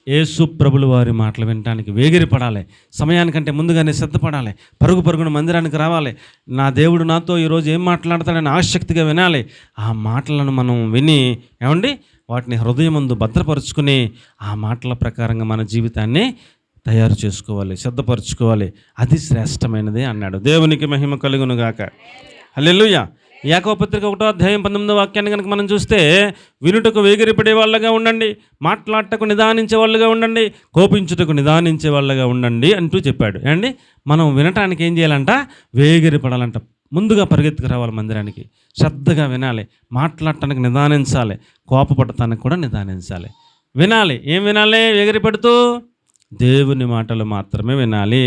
యేసు ప్రభుల వారి మాటలు వినడానికి వేగిరపడాలి. సమయానికంటే ముందుగానే సిద్ధపడాలి. పరుగున మందిరానికి రావాలి. నా దేవుడు నాతో ఈరోజు ఏం మాట్లాడతాడని ఆసక్తిగా వినాలి. ఆ మాటలను మనం విని ఏమండి వాటిని హృదయమందు భద్రపరుచుకుని ఆ మాటల ప్రకారంగా మన జీవితాన్ని తయారు చేసుకోవాలి, సిద్ధపరచుకోవాలి. అది శ్రేష్టమైనది అన్నాడు. దేవునికి మహిమ కలుగును గాక. హల్లెలూయా. యాకోబు పత్రిక 1:19 కనుక మనం చూస్తే, వినుటకు వేగిరపడే వాళ్ళగా ఉండండి, మాట్లాడటకు నిదానించే వాళ్ళుగా ఉండండి, కోపించుటకు నిదానించే వాళ్ళగా ఉండండి అంటూ చెప్పాడు. అండి మనం వినటానికి ఏం చేయాలంట? వేగిరపడాలంట. ముందుగా పరిగెత్తుకు రావాలి మందిరానికి, శ్రద్ధగా వినాలి, మాట్లాడటానికి నిదానించాలి, కోపపడటానికి కూడా నిదానించాలి. వినాలి. ఏం వినాలి? వేగిరపడుతూ దేవుని మాటలు మాత్రమే వినాలి.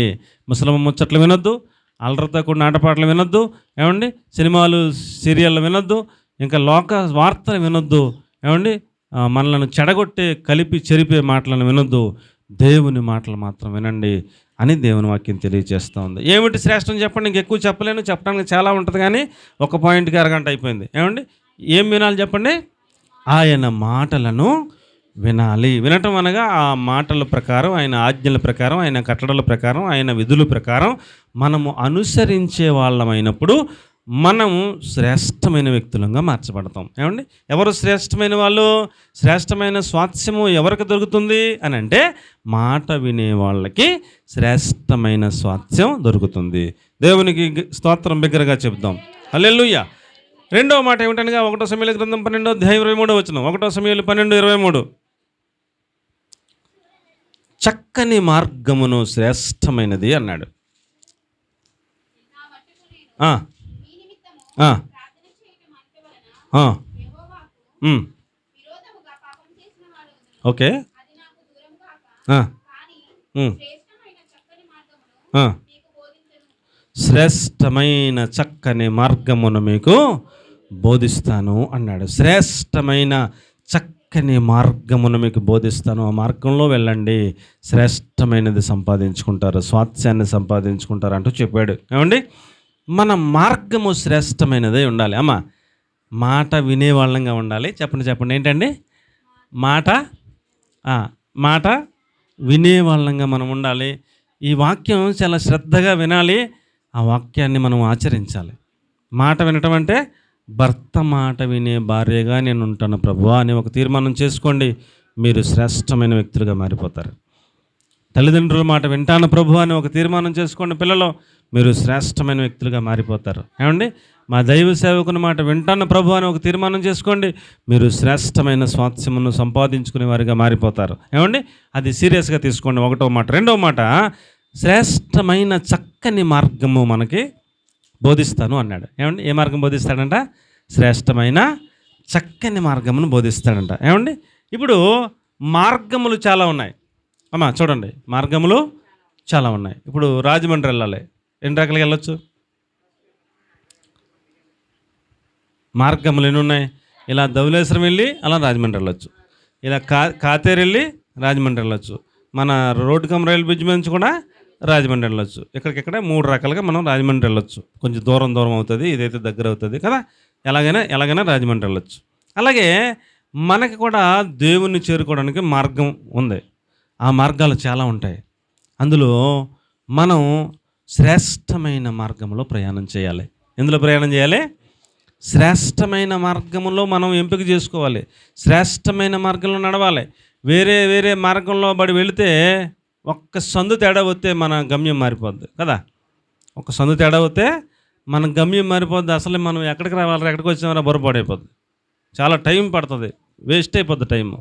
ముసలమ్మ ముచ్చట్లు వినొద్దు, అల్లరితో కూడిన ఆటపాటలు వినొద్దు, ఏమండి సినిమాలు సీరియళ్ళు వినొద్దు, ఇంకా లోక వార్తలు వినొద్దు, ఏమండి మనలను చెడగొట్టే కలిపి చెరిపే మాటలను వినొద్దు. దేవుని మాటలు మాత్రం వినండి అని దేవుని వాక్యం తెలియజేస్తూ ఉంది. ఏమిటి శ్రేష్టం చెప్పండి? ఇంకెక్కువ చెప్పలేను, చెప్పడానికి చాలా ఉంటుంది, కానీ ఒక పాయింట్కి అరగంట అయిపోయింది. ఏమండి ఏం వినాలి చెప్పండి? ఆయన మాటలను వినాలి. వినటం అనగా ఆ మాటల ప్రకారం, ఆయన ఆజ్ఞల ప్రకారం, ఆయన కట్టడల ప్రకారం, ఆయన విధుల ప్రకారం మనము అనుసరించే వాళ్ళమైనప్పుడు మనము శ్రేష్టమైన వ్యక్తులంగా మార్చబడతాం. ఏమండి ఎవరు శ్రేష్టమైన వాళ్ళు? శ్రేష్టమైన స్వాస్థ్యము ఎవరికి దొరుకుతుంది అని అంటే, మాట వినే వాళ్ళకి శ్రేష్టమైన స్వాస్థ్యం దొరుకుతుంది. దేవునికి స్తోత్రం బిగ్గరగా చెప్దాం. హల్లెలూయా. రెండవ మాట ఏమిటనగా 1 సమూయేలు గ్రంథం 12:23 1 సమూయేలు 12:23 చక్కని మార్గమును శ్రేష్టమైనది అన్నాడు. ఆ, ఆ, ఆ, ఓకే. ఆ, ఆ. శ్రేష్టమైన చక్కని మార్గమును మీకు బోధిస్తాను అన్నాడు. శ్రేష్టమైన చక్కని మార్గమును మీకు బోధిస్తాను, ఆ మార్గంలో వెళ్ళండి, శ్రేష్టమైనది సంపాదించుకుంటారు, స్వాస్థ్యాన్ని సంపాదించుకుంటారు అంటూ చెప్పాడు. ఏమండి, మన మార్గము శ్రేష్టమైనదే ఉండాలి. అమ్మ, మాట వినేవాళ్ళంగా ఉండాలి. చెప్పండి చెప్పండి, ఏంటండి మాట? మాట వినేవాళ్ళంగా మనం ఉండాలి. ఈ వాక్యం చాలా శ్రద్ధగా వినాలి, ఆ వాక్యాన్ని మనం ఆచరించాలి. మాట వినటం అంటే భర్త మాట వినే భార్యగా నేను ఉంటాను ప్రభువా అని ఒక తీర్మానం చేసుకోండి, మీరు శ్రేష్టమైన వ్యక్తులుగా మారిపోతారు. తల్లిదండ్రుల మాట వింటాను ప్రభు అని ఒక తీర్మానం చేసుకోండి పిల్లలు, మీరు శ్రేష్టమైన వ్యక్తులుగా మారిపోతారు. ఏమండి, మా దైవ సేవకుని మాట వింటాను ప్రభు అని ఒక తీర్మానం చేసుకోండి, మీరు శ్రేష్టమైన స్వాస్థ్యమును సంపాదించుకునే వారిగా మారిపోతారు. ఏమండి, అది సీరియస్గా తీసుకోండి. ఒకటో మాట. రెండవ మాట, శ్రేష్టమైన చక్కని మార్గము మనకి బోధిస్తాను అన్నాడు. ఏమండి, ఏ మార్గం బోధిస్తాడంట? శ్రేష్టమైన చక్కని మార్గమును బోధిస్తాడంట. ఏమండి, ఇప్పుడు మార్గములు చాలా ఉన్నాయి. అమ్మా చూడండి, మార్గములు చాలా ఉన్నాయి. ఇప్పుడు రాజమండ్రి వెళ్ళాలి, ఎన్ని రకాలుగా వెళ్ళొచ్చు? మార్గములు ఎన్ని ఉన్నాయి? ఇలా ధవళేశ్వరం వెళ్ళి అలా రాజమండ్రి వెళ్ళొచ్చు, ఇలా కాతేరు వెళ్ళి రాజమండ్రి వెళ్ళొచ్చు, మన రోడ్డు కమ్ రైలు బ్రిడ్జ్ నుంచి కూడా రాజమండ్రి వెళ్ళొచ్చు. ఇక్కడికిక్కడ 3 రకాలుగా మనం రాజమండ్రి వెళ్ళొచ్చు. కొంచెం దూరం దూరం అవుతుంది, ఇదైతే దగ్గర అవుతుంది కదా. ఎలాగైనా రాజమండ్రి వెళ్ళొచ్చు. అలాగే మనకి కూడా దేవుణ్ణి చేరుకోవడానికి మార్గం ఉంది. ఆ మార్గాలు చాలా ఉంటాయి. అందులో మనం శ్రేష్టమైన మార్గంలో ప్రయాణం చేయాలి. ఎందులో ప్రయాణం చేయాలి? శ్రేష్టమైన మార్గంలో మనం ఎంపిక చేసుకోవాలి, శ్రేష్టమైన మార్గంలో నడవాలి. వేరే వేరే మార్గంలో పడి వెళితే ఒక్క సందు తేడా వస్తే మన గమ్యం మారిపోద్ది కదా. ఒక సందు తేడా వస్తే మన గమ్యం మారిపోద్ది. అసలు మనం ఎక్కడికి రావాలి, ఎక్కడికి వచ్చామో బొరపాడైపోద్ది. చాలా టైం పడుతుంది, వేస్ట్ అయిపోద్ది టైము.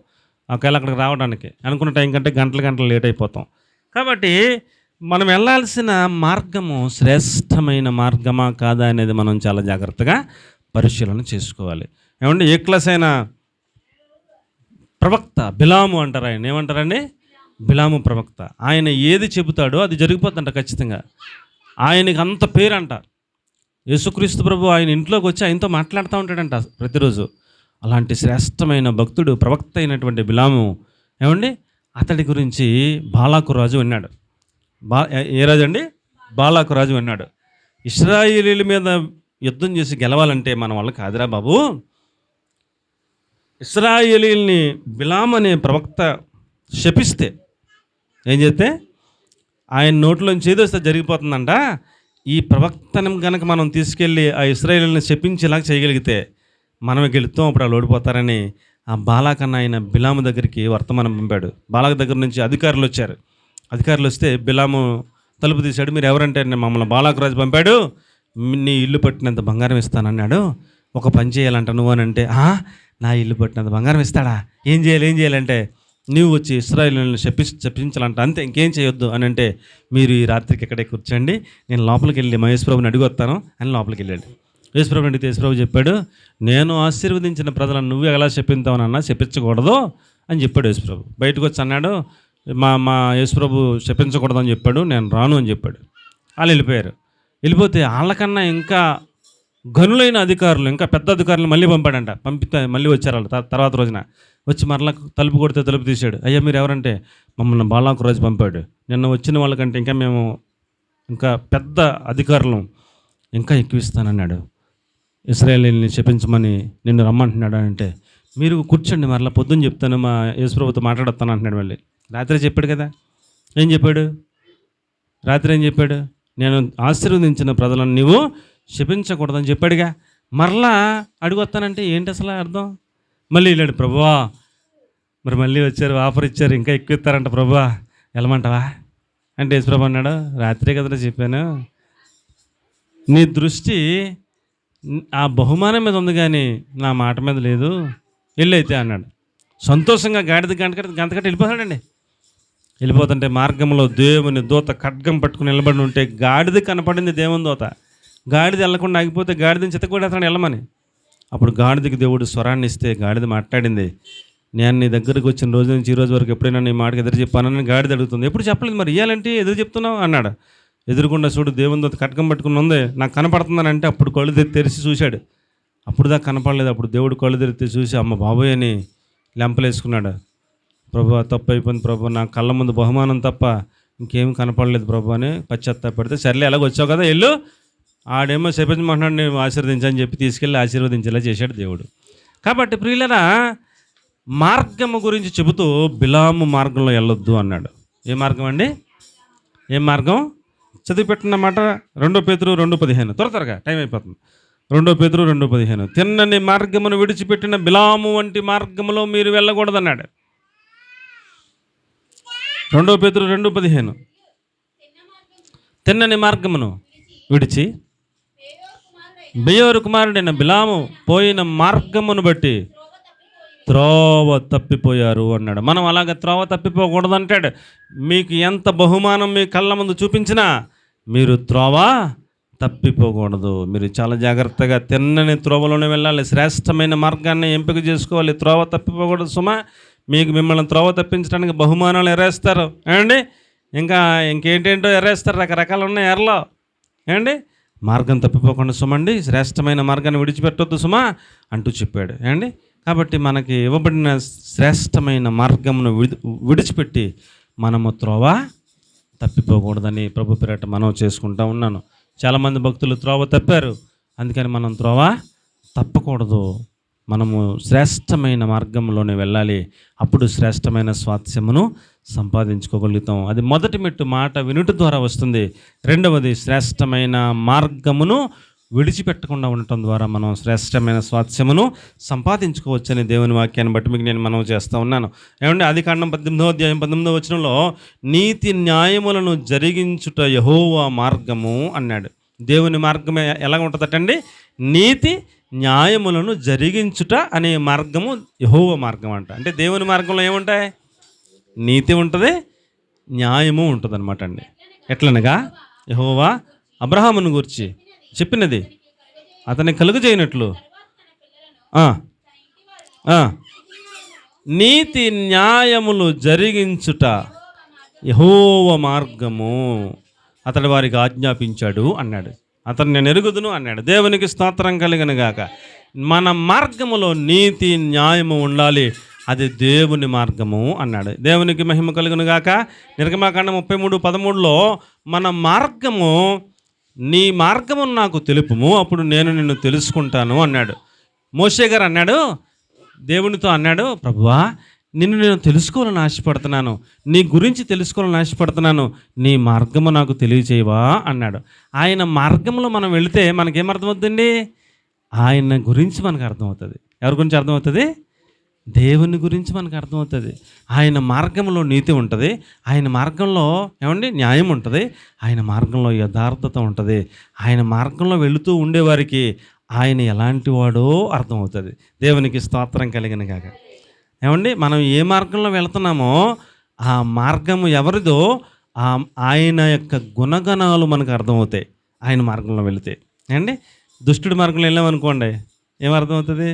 ఒకవేళ అక్కడికి రావడానికి అనుకున్న టైం కంటే గంటలు లేట్ అయిపోతాం. కాబట్టి మనం వెళ్ళాల్సిన మార్గము శ్రేష్టమైన మార్గమా కాదా అనేది మనం చాలా జాగ్రత్తగా పరిశీలన చేసుకోవాలి. ఏమంటే ఏ క్లాస్ అయినా ప్రవక్త బిలాము అంటారు. ఆయన ఏమంటారండి? బిలాము ప్రవక్త. ఆయన ఏది చెబుతాడో అది జరిగిపోతుందంట ఖచ్చితంగా. ఆయనకి అంత పేరంట. యేసుక్రీస్తు ప్రభు ఆయన ఇంట్లోకి వచ్చి ఆయనతో మాట్లాడుతూ ఉంటాడంట ప్రతిరోజు. అలాంటి శ్రేష్టమైన భక్తుడు, ప్రవక్త అయినటువంటి బిలాము, ఏమండి, అతడి గురించి బాలాకు రాజు విన్నాడు. ఏ రాజు అండి? బాలాకు రాజు విన్నాడు. ఇశ్రాయేలీల మీద యుద్ధం చేసి గెలవాలంటే మన వల్ల కాదురా బాబు, ఇశ్రాయేలీల్ని బిలాము అనే ప్రవక్త శపిస్తే ఏం చేస్తే ఆయన నోట్లోంచి ఏదొస్తే జరిగిపోతుందంట. ఈ ప్రవక్తను కనుక మనం తీసుకెళ్ళి ఆ ఇశ్రాయేలీల్ని శపించేలాగా చేయగలిగితే మనమే గెలుస్తాం, అప్పుడు వాళ్ళు ఓడిపోతారని ఆ బాలాకన్న ఆయన బిలాము దగ్గరికి వర్తమానం పంపాడు. బాలాకు దగ్గర నుంచి అధికారులు వచ్చారు. అధికారులు వస్తే బిలాము తలుపు తీశాడు. మీరు ఎవరంటే మమ్మల్ని బాలాకు రాజు పంపాడు, నీ ఇల్లు పట్టినంత బంగారం ఇస్తానన్నాడు, ఒక పని చేయాలంట నువ్వు అని అంటే, నా ఇల్లు పట్టినంత బంగారం ఇస్తాడా? ఏం చేయాలంటే, నువ్వు వచ్చి ఇశ్రాయేలుని చెప్పించాలంట, అంతే, ఇంకేం చేయొద్దు అని అంటే, మీరు ఈ రాత్రికి ఇక్కడే కూర్చోండి, నేను లోపలికి వెళ్ళి మహేష్ ప్రభుని అడిగి వస్తాను అని లోపలికి వెళ్ళాడు. యేసుప్రభు అడిగితే యేసుప్రభు చెప్పాడు, నేను ఆశీర్వదించిన ప్రజలను నువ్వు ఎలా చెప్పింతావనన్నా చెప్పించకూడదు అని చెప్పాడు యేసుప్రభు. బయటకు వచ్చి అన్నాడు, మా యేసుప్రభు చెప్పించకూడదు అని చెప్పాడు, నేను రాను అని చెప్పాడు. వాళ్ళు వెళ్ళిపోయారు. వెళ్ళిపోతే వాళ్ళకన్నా ఇంకా గనులైన అధికారులు, ఇంకా పెద్ద అధికారులు మళ్ళీ పంపాడంట. పంపితే మళ్ళీ వచ్చారు వాళ్ళు. తర్వాత రోజున వచ్చి మరలా తలుపు కొడితే తలుపు తీశాడు. అయ్యా మీరు ఎవరంటే, మమ్మల్ని బాలాకు రాజు పంపాడు, నిన్న వచ్చిన వాళ్ళకంటే ఇంకా పెద్ద అధికారులు ఇంకా ఎక్కువిస్తానన్నాడు, ఇశ్రాయేలీని చెప్పించమని నిన్ను రమ్మంటున్నాడు అంటే, మీరు కూర్చోండి మరలా పొద్దున్న చెప్తాను, మా యేసుప్రభుతో మాట్లాడతాను అంటున్నాడు. మళ్ళీ రాత్రి చెప్పాడు కదా. ఏం చెప్పాడు? రాత్రి ఏం చెప్పాడు? నేను ఆశీర్వదించిన ప్రజలను నీవు శపించకూడదని చెప్పాడుగా. మరలా అడుగుతానంటే ఏంటి అసలు అర్థం? మళ్ళీ వెళ్ళాడు. ప్రభువా మరి మళ్ళీ వచ్చారు, ఆఫర్ ఇచ్చారు, ఇంకా ఎక్కువ ఇస్తారంట ప్రభువా, వెళ్ళమంటావా అంటే యేసుప్రభు అన్నాడు, రాత్రే కదరా చెప్పాను, నీ దృష్టి ఆ బహుమానం మీద ఉంది కానీ నా మాట మీద లేదు, వెళ్ళైతే అన్నాడు. సంతోషంగా గంటకట్టి వెళ్ళిపోతాడండి. వెళ్ళిపోతుంటే మార్గంలో దేవుని దూత ఖడ్గం పట్టుకుని నిలబడి ఉంటే గాడిద కనపడింది దేవుని దూత. గాడిద వెళ్ళకుండా ఆగిపోతే గాడిదని చితకూడేస్తాను వెళ్ళమని. అప్పుడు గాడిదకి దేవుడు స్వరాన్ని ఇస్తే గాడిద మాట్లాడింది. నేను నీ దగ్గరికి వచ్చిన రోజు నుంచి ఈ రోజు వరకు ఎప్పుడైనా నీ మాటకి ఎదురు చెప్పానని గాడిద అడుగుతుంది. ఎప్పుడు చెప్పలేదు, మరి ఇయ్యాలంటే ఎదురు చెప్తున్నావు అన్నాడు. ఎదురుకుండా చూడు దేవుని దూత ఖడ్గం పట్టుకుని ఉంది, నాకు కనపడుతుందని అంటే అప్పుడు కళ్ళు తెరిచి చూశాడు. అప్పుడు దాకా కనపడలేదు. అప్పుడు దేవుడు కళ్ళు తెరిచి చూసి అమ్మ బాబోయ్ అని లెంపలేసుకున్నాడు. ప్రభు తప్పు అయిపోయింది ప్రభు, నా కళ్ళ ముందు బహుమానం తప్ప ఇంకేం కనపడలేదు ప్రభు అని పశ్చాత్తాపడితే, సర్లే ఎలాగ వచ్చావు కదా వెళ్ళు, ఆడేమో శపించమంటున్నాడు నేను ఆశీర్వదించని చెప్పి తీసుకెళ్ళి ఆశీర్వదించేలా చేశాడు దేవుడు. కాబట్టి ప్రియులరా, మార్గము గురించి చెబుతూ బిలాము మార్గంలో వెళ్ళొద్దు అన్నాడు. ఏ మార్గం అండి? ఏం మార్గం? చదివి పెట్టినమాట 2 పేతురు 2:15. త్వరగా టైం అయిపోతుంది. 2 పేతురు 2:15. తిన్నని మార్గమును విడిచిపెట్టిన బిలాము వంటి మార్గములో మీరు వెళ్ళకూడదన్నాడు. 2 పేతురు 2:15. తిన్నని మార్గమును విడిచి బెయోరు కుమారుడైన బిలాము పోయిన మార్గమును బట్టి త్రోవ తప్పిపోయారు అన్నాడు. మనం అలాగ త్రోవ తప్పిపోకూడదు అంటాడు. మీకు ఎంత బహుమానం మీ కళ్ళ ముందు చూపించినా మీరు త్రోవ తప్పిపోకూడదు. మీరు చాలా జాగ్రత్తగా తిన్నని త్రోవలోనే వెళ్ళాలి. శ్రేష్టమైన మార్గాన్ని ఎంపిక చేసుకోవాలి. త్రోవ తప్పిపోకూడదు సుమా. మీకు మిమ్మల్ని త్రోవ తప్పించడానికి బహుమానాలు ఎరేస్తారు ఏమండి, ఇంకేంటేంటో ఎరేస్తారు, రకరకాలు ఉన్నాయి ఎర్రలో ఏమండి. మార్గం తప్పిపోకుండా సుమండి, శ్రేష్టమైన మార్గాన్ని విడిచిపెట్టొద్దు సుమా అంటూ చెప్పాడు ఏమండి. కాబట్టి మనకి ఇవ్వబడిన శ్రేష్టమైన మార్గమును విడిచిపెట్టి మనము త్రోవ తప్పిపోకూడదని ప్రభు పేరట మనం చేసుకుంటూ ఉన్నాను. చాలామంది భక్తులు త్రోవ తప్పారు, అందుకని మనం త్రోవ తప్పకూడదు. మనము శ్రేష్టమైన మార్గంలోనే వెళ్ళాలి. అప్పుడు శ్రేష్టమైన స్వాస్థ్యమును సంపాదించుకోగలుగుతాం. అది మొదటి మెట్టు మాట వినుట ద్వారా వస్తుంది. రెండవది శ్రేష్టమైన మార్గమును విడిచిపెట్టకుండా ఉండటం ద్వారా మనం శ్రేష్టమైన స్వాస్థ్యమును సంపాదించుకోవచ్చని దేవుని వాక్యాన్ని బట్టి మీకు నేను మనవి చేస్తూ ఉన్నాను ఏమంటే. ఆదికాండం 18వ వచనంలో నీతి న్యాయములను జరిగించుట యెహోవా మార్గము అన్నాడు. దేవుని మార్గం ఎలా ఉంటుందటండి? నీతి న్యాయములను జరిగించుట అనే మార్గము యెహోవా మార్గం అంట. అంటే దేవుని మార్గంలో ఏముంటాయి? నీతి ఉంటుంది, న్యాయము ఉంటుంది అనమాట అండి. ఎట్లనగా యెహోవా అబ్రహామును గురించి చెప్పినది అతన్ని కలుగజేయనట్లు నీతి న్యాయములు జరిగించుట యెహోవా మార్గము అతడు వారికి ఆజ్ఞాపించాడు అన్నాడు. అతను నేను ఎరుగుదును అన్నాడు. దేవునికి స్తోత్రం కలిగను గాక. మన మార్గములో నీతి న్యాయము ఉండాలి, అది దేవుని మార్గము అన్నాడు. దేవునికి మహిమ కలుగును గాక. నిర్గమాకాండం 33:13లో మన మార్గము, నీ మార్గము నాకు తెలుపుము, అప్పుడు నేను నిన్ను తెలుసుకుంటాను అన్నాడు. మోషే గారు అన్నాడు, దేవునితో అన్నాడు, ప్రభువా నిన్ను నేను తెలుసుకోవాలని ఆశపడుతున్నాను, నీ గురించి తెలుసుకోవాలని ఆశపడుతున్నాను, నీ మార్గము నాకు తెలియచేయవా అన్నాడు. ఆయన మార్గంలో మనం వెళితే మనకేమర్థమవుతుందండి? ఆయన గురించి మనకు అర్థమవుతుంది. ఎవరి గురించి అర్థమవుతుంది? దేవుని గురించి మనకు అర్థమవుతుంది. ఆయన మార్గంలో నీతి ఉంటుంది, ఆయన మార్గంలో ఏమండి న్యాయం ఉంటుంది, ఆయన మార్గంలో యథార్థత ఉంటుంది. ఆయన మార్గంలో వెళుతూ ఉండేవారికి ఆయన ఎలాంటి వాడో అర్థమవుతుంది. దేవునికి స్తోత్రం కలిగిన కాక. ఏమండి మనం ఏ మార్గంలో వెళుతున్నామో ఆ మార్గము ఎవరిదో ఆయన యొక్క గుణగణాలు మనకు అర్థమవుతాయి ఆయన మార్గంలో వెళితే. ఏమండి దుష్టుడి మార్గంలో వెళ్ళామనుకోండి ఏమర్థమవుతుంది?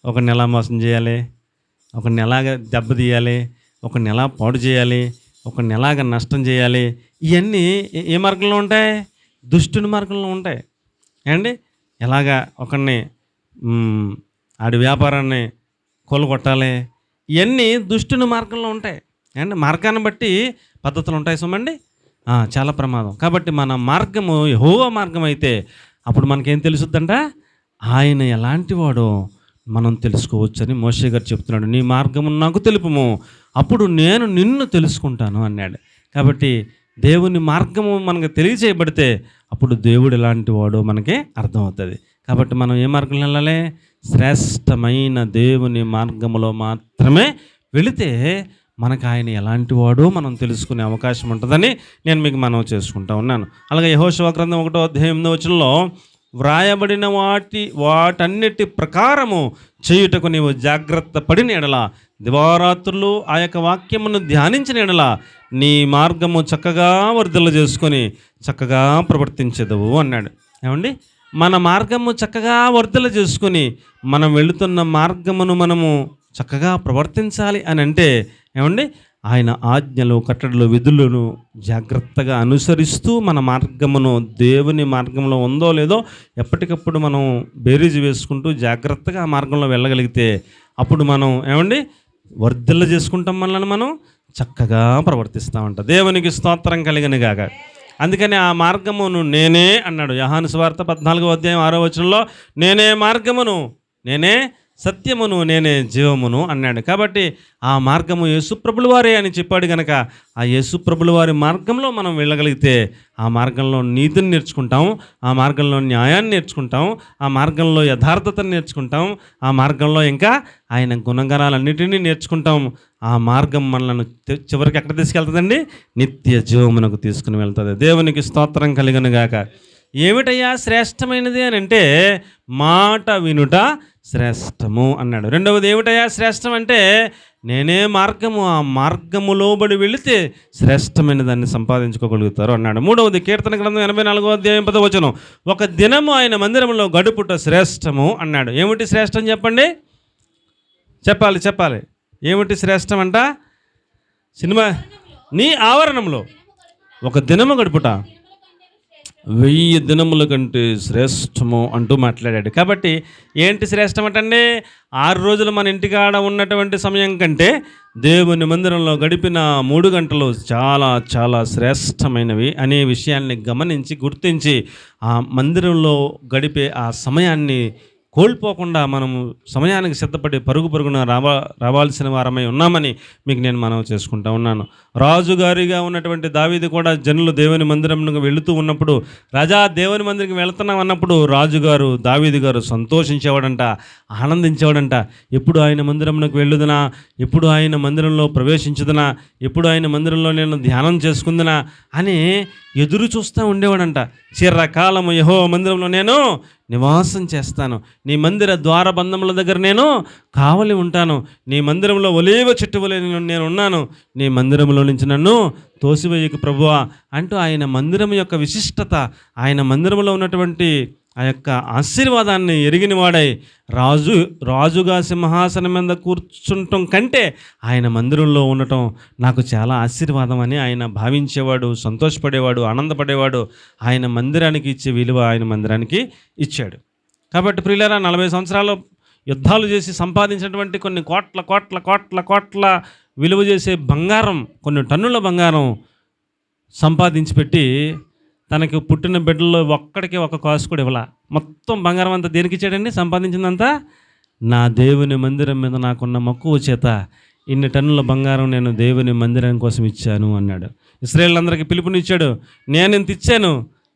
ఒక నెల మోసం చేయాలి, ఒక నెలాగా దెబ్బతీయాలి, ఒక నెల పాడు చేయాలి, ఒక నెలాగా నష్టం చేయాలి. ఇవన్నీ ఏ మార్గంలో ఉంటాయి? దుష్టుని మార్గంలో ఉంటాయి. ఏమండి ఎలాగా ఒకరిని ఆడి వ్యాపారాన్ని కొలగొట్టాలి, ఇవన్నీ దుష్టుని మార్గంలో ఉంటాయి. అండ్ మార్గాన్ని బట్టి పద్ధతులు ఉంటాయి సుమండి, చాలా ప్రమాదం. కాబట్టి మన మార్గము యెహోవా మార్గం అయితే అప్పుడు మనకేం తెలుసుద్దంట? ఆయన ఎలాంటి వాడో మనం తెలుసుకోవచ్చని మోషే గారు చెప్తున్నాడు. నీ మార్గము నాకు తెలుపుము, అప్పుడు నేను నిన్ను తెలుసుకుంటాను అన్నాడు. కాబట్టి దేవుని మార్గము మనకు తెలియచేయబడితే అప్పుడు దేవుడు ఎలాంటి వాడో మనకి అర్థమవుతుంది. కాబట్టి మనం ఏ మార్గంలో వెళ్ళాలి? శ్రేష్టమైన దేవుని మార్గంలో మాత్రమే వెళితే మనకు ఆయన ఎలాంటి వాడో మనం తెలుసుకునే అవకాశం ఉంటుందని నేను మీకు మనవి చేసుకుంటా ఉన్నాను. అలాగే యెహోషువ గ్రంథం 1వ అధ్యాయం 8వ వచనంలో వ్రాయబడిన వాటన్నిటి ప్రకారము చేయుటకు నీవు జాగ్రత్త పడిన ఎడల, దివారాత్రులు ఆ యొక్క వాక్యమును ధ్యానించిన ఎడల నీ మార్గము చక్కగా వర్ధల చేసుకొని చక్కగా ప్రవర్తించదవు అన్నాడు. ఏమండి, మన మార్గము చక్కగా వర్ధల చేసుకొని మనం వెళుతున్న మార్గమును మనము చక్కగా ప్రవర్తించాలి అని అంటే ఏమండి, ఆయన ఆజ్ఞలు, కట్టడలు, విధులను జాగ్రత్తగా అనుసరిస్తూ మన మార్గమును దేవుని మార్గంలో ఉందో లేదో ఎప్పటికప్పుడు మనం బేరీజు వేసుకుంటూ జాగ్రత్తగా ఆ మార్గంలో వెళ్ళగలిగితే అప్పుడు మనం ఏమండి వర్ధిల్ల చేసుకుంటాం, మనల్ని మనం చక్కగా ప్రవర్తిస్తామంట. దేవునికి స్తోత్రం కలిగిన గాక. అందుకని ఆ మార్గమును నేనే అన్నాడు. యోహాను సువార్త 14వ అధ్యాయం 6వ వచనంలో నేనే మార్గమును, నేనే సత్యమును, నేనే జీవమును అన్నాడు. కాబట్టి ఆ మార్గము యేసుప్రభుల వారే అని చెప్పాడు కనుక ఆ యేసుప్రభుల వారి మార్గంలో మనం వెళ్ళగలిగితే ఆ మార్గంలో నీతిని నేర్చుకుంటాం, ఆ మార్గంలో న్యాయాన్ని నేర్చుకుంటాం, ఆ మార్గంలో యథార్థతను నేర్చుకుంటాం, ఆ మార్గంలో ఇంకా ఆయన గుణగణాలన్నిటినీ నేర్చుకుంటాం. ఆ మార్గం మనల్ని చివరికి ఎక్కడ తీసుకెళ్తుందండి? నిత్య జీవమునకు తీసుకుని వెళ్తుంది. దేవునికి స్తోత్రం కలిగను గాక. ఏమిటయ్యా శ్రేష్టమైనది అని అంటే మాట వినుట శ్రేష్టము అన్నాడు. రెండవది ఏమిటయ్యా శ్రేష్టం అంటే నేనే మార్గము, ఆ మార్గములోబడి వెళితే శ్రేష్టమైన దాన్ని సంపాదించుకోగలుగుతారు అన్నాడు. మూడవది కీర్తన గ్రంథం 84వ అధ్యాయం 10వ వచనం, ఒక దినము ఆయన మందిరంలో గడుపుట శ్రేష్టము అన్నాడు. ఏమిటి శ్రేష్టం చెప్పండి? చెప్పాలి. ఏమిటి శ్రేష్టం అంట? సినిమా నీ ఆవరణంలో ఒక దినము గడుపుట 1000 దినముల కంటే శ్రేష్టము అంటూ మాట్లాడాడు. కాబట్టి ఏంటి శ్రేష్టం అంటండి? 6 రోజులు మన ఇంటికాడ ఉన్నటువంటి సమయం కంటే దేవుని మందిరంలో గడిపిన 3 గంటలు చాలా చాలా శ్రేష్టమైనవి అనే విషయాన్ని గమనించి గుర్తించి ఆ మందిరంలో గడిపే ఆ సమయాన్ని కోల్పోకుండా మనము సమయానికి సిద్ధపడి పరుగున రావాల్సిన వారమై ఉన్నామని మీకు నేను మనవి చేసుకుంటా ఉన్నాను. రాజుగారిగా ఉన్నటువంటి దావీదు కూడా జనులు దేవుని మందిరంకు వెళుతూ ఉన్నప్పుడు, రాజా దేవుని మందిరికి వెళుతున్నాం అన్నప్పుడు రాజుగారు దావీదు గారు సంతోషించేవాడంట, ఆనందించేవాడంట. ఎప్పుడు ఆయన మందిరంలోకి వెళ్ళుదనా, ఎప్పుడు ఆయన మందిరంలో ప్రవేశించుదనా, ఎప్పుడు ఆయన మందిరంలో నేను ధ్యానం చేసుకుందనా అని ఎదురు చూస్తూ ఉండేవాడంట. చిరకాలము యెహోవా మందిరంలో నేను నివాసం చేస్తాను, నీ మందిర ద్వారబంధముల దగ్గర నేను కావలి ఉంటాను, నీ మందిరంలో ఒలీవ చెట్టు వలె నేను ఉన్నాను, నీ మందిరంలో నుంచి నన్ను తోసివేయకు ప్రభువా అంటూ ఆయన మందిరం యొక్క విశిష్టత, ఆయన మందిరంలో ఉన్నటువంటి ఆ యొక్క ఆశీర్వాదాన్ని ఎరిగిన వాడై రాజుగా సింహాసనం మీద కూర్చుంటం కంటే ఆయన మందిరంలో ఉండటం నాకు చాలా ఆశీర్వాదం అని ఆయన భావించేవాడు, సంతోషపడేవాడు, ఆనందపడేవాడు. ఆయన మందిరానికి ఇచ్చే విలువ ఆయన మందిరానికి ఇచ్చాడు. కాబట్టి ప్రియులారా, 40 సంవత్సరాలు యుద్ధాలు చేసి సంపాదించినటువంటి కొన్ని కోట్ల విలువ చేసే బంగారం, కొన్ని టన్నుల బంగారం సంపాదించి పెట్టి తనకి పుట్టిన బిడ్డల్లో ఒక్కడికి ఒక కాసు కూడా ఇవ్వాల. మొత్తం బంగారం అంతా దేనికి ఇచ్చాడండి? సంపాదించిందంతా నా దేవుని మందిరం మీద నాకున్న మక్కువ చేత ఇన్ని టన్నుల బంగారం నేను దేవుని మందిరం కోసం ఇచ్చాను అన్నాడు. ఇశ్రాయేలులందరికీ పిలుపునిచ్చాడు, నేను ఇంత ఇచ్చాను,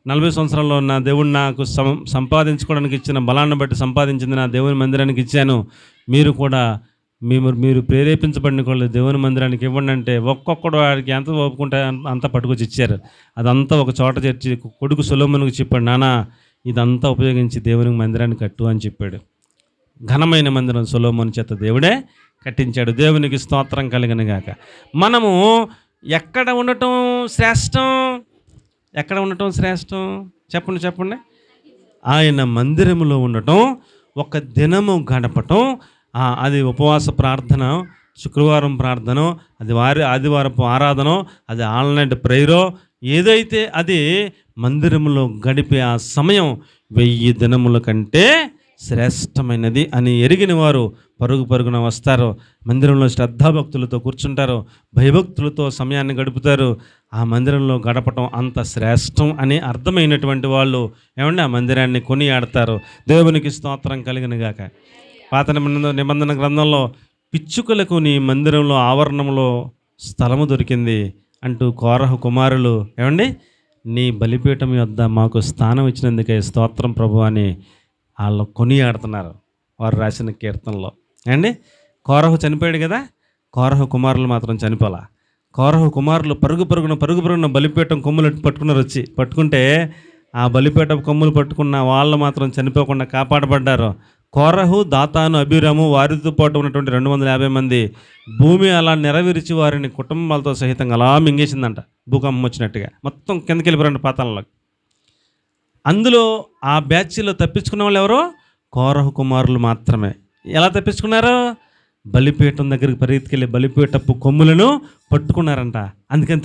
40 సంవత్సరాల్లో నా దేవుడు నాకు సంపాదించుకోవడానికి ఇచ్చిన బలాన్ని బట్టి సంపాదించింది నా దేవుని మందిరానికి ఇచ్చాను, మీరు కూడా మీరు ప్రేరేపించబడిన వాళ్ళు దేవుని మందిరానికి ఇవ్వండి అంటే ఒక్కొక్కడు వాడికి ఎంత ఒప్పుకుంటే అంత పట్టుకొచ్చి ఇచ్చారు. అదంతా ఒక చోట చేర్చి కొడుకు సొలొమోనుకు చెప్పాడు, నానా ఇదంతా ఉపయోగించి దేవుని మందిరాన్ని కట్టు అని చెప్పాడు. ఘనమైన మందిరం సొలొమోను చేత దేవుడే కట్టించాడు. దేవునికి స్తోత్రం కలిగిన గాక. మనము ఎక్కడ ఉండటం శ్రేష్టం? చెప్పండి. ఆయన మందిరంలో ఉండటం, ఒక దినము గడపటం, అది ఉపవాస ప్రార్థన, శుక్రవారం ప్రార్థన, అది ఆదివారపు ఆరాధన, అది ఆన్లైన్ ప్రేయరో ఏదైతే అది మందిరంలో గడిపే ఆ సమయం 1000 దినముల కంటే శ్రేష్టమైనది అని ఎరిగిన వారు పరుగున వస్తారు, మందిరంలో శ్రద్ధాభక్తులతో కూర్చుంటారు, భయభక్తులతో సమయాన్ని గడుపుతారు. ఆ మందిరంలో గడపటం అంత శ్రేష్టం అని అర్థమైనటువంటి వాళ్ళు ఏమండి ఆ మందిరాన్ని కొనియాడతారు. దేవునికి స్తోత్రం కలిగిన గాక. పాత నిబంధన గ్రంథంలో పిచ్చుకలకు నీ మందిరంలో ఆవరణంలో స్థలము దొరికింది అంటూ కోరహు కుమారులు ఏమండి నీ బలిపీఠం యొద్ద మాకు స్థానం ఇచ్చినందుకే స్తోత్రం ప్రభు అని వాళ్ళు కొనియాడుతున్నారు వారు రాసిన కీర్తనలో. అండి కోరహు చనిపోయాడు కదా, కోరహు కుమారులు మాత్రం చనిపోలా. కోరహు కుమారులు పరుగున బలిపీఠం కొమ్ములు పట్టుకున్నారు. పట్టుకుంటే ఆ బలిపీఠ కొమ్ములు పట్టుకున్న వాళ్ళు మాత్రం చనిపోకుండా కాపాడబడ్డారు. కోరహు, దాతాను, అబీరాము, వారితో పాటు ఉన్నటువంటి 250 మంది భూమి అలా నెరవేర్చి వారిని కుటుంబాలతో సహితంగా అలా మింగేసిందంట. భూకంపం వచ్చినట్టుగా మొత్తం కిందకి వెళ్ళిపోయారంట పాతాళంలోకి. అందులో ఆ బ్యాచ్లో తప్పించుకున్న వాళ్ళు ఎవరో కోరహు కుమారులు మాత్రమే. ఎలా తప్పించుకున్నారు? బలిపీఠం దగ్గరికి పరిగెత్తుకెళ్ళి బలిపీఠపు కొమ్ములను పట్టుకున్నారంట. అందుకని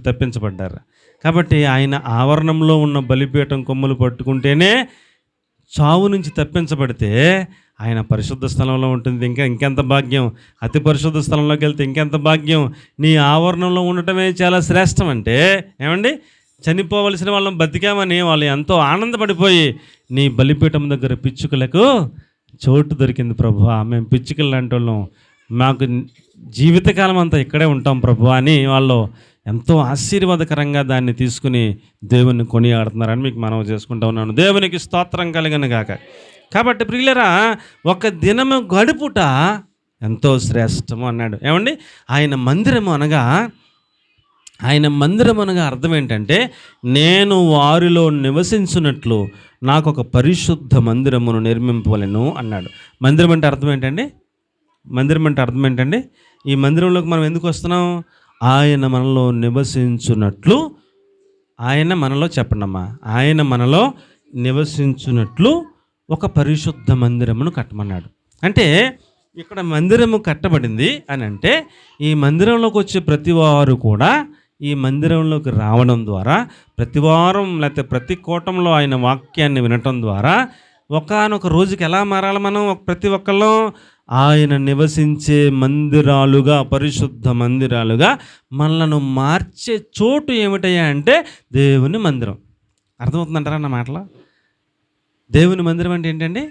తప్పించబడ్డారు. కాబట్టి ఆయన ఆవరణంలో ఉన్న బలిపీఠం కొమ్ములు పట్టుకుంటేనే చావు నుంచి తప్పించబడితే ఆయన పరిశుద్ధ స్థలంలో ఉంటుంది. ఇంకెంత భాగ్యం! అతి పరిశుద్ధ స్థలంలోకి వెళ్తే ఇంకెంత భాగ్యం! నీ ఆవరణంలో ఉండటమే చాలా శ్రేష్టం. అంటే ఏమండి, చనిపోవలసిన వాళ్ళని బతికామని వాళ్ళు ఎంతో ఆనందపడిపోయి నీ బలిపీఠం దగ్గర పిచ్చుకలకు చోటు దొరికింది ప్రభువా, మేము పిచ్చుకలు లాంటి వాళ్ళం, మాకు జీవితకాలం అంతా ఇక్కడే ఉంటాం ప్రభువా అని వాళ్ళు ఎంతో ఆశీర్వాదకరంగా దాన్ని తీసుకుని దేవుని కొనియాడుతున్నారని మీకు మనవి చేసుకుంటూ ఉన్నాను. దేవునికి స్తోత్రం కలుగును గాక. కాబట్టి ప్రియులరా, ఒక దినము గడుపుట ఎంతో శ్రేష్టము అన్నాడు. ఏమండి, ఆయన మందిరము అనగా అర్థం ఏంటంటే, నేను వారిలో నివసించున్నట్లు నాకు ఒక పరిశుద్ధ మందిరమును నిర్మింపవలెను అన్నాడు. మందిరం అంటే అర్థం ఏంటండి? ఈ మందిరంలోకి మనం ఎందుకు వస్తున్నాం? ఆయన మనలో నివసించున్నట్లు, ఆయన మనలో చెప్పండమ్మా, ఆయన మనలో నివసించున్నట్లు ఒక పరిశుద్ధ మందిరమును కట్టమన్నాడు. అంటే ఇక్కడ మందిరము కట్టబడింది అని అంటే, ఈ మందిరంలోకి వచ్చే ప్రతి వారు కూడా ఈ మందిరంలోకి రావడం ద్వారా, ప్రతి వారం లేకపోతే ప్రతి కూటంలో ఆయన వాక్యాన్ని వినటం ద్వారా ఒకానొక రోజుకి ఎలా మారాలి? మనం ప్రతి ఒక్కళ్ళం ఆయన నివసించే మందిరాలుగా, పరిశుద్ధ మందిరాలుగా మనలను మార్చే చోటు ఏమిటయ్యా అంటే దేవుని మందిరం. అర్థమవుతుందంటారా నా మాటలో? దేవుని మందిరం అంటే ఏంటండి?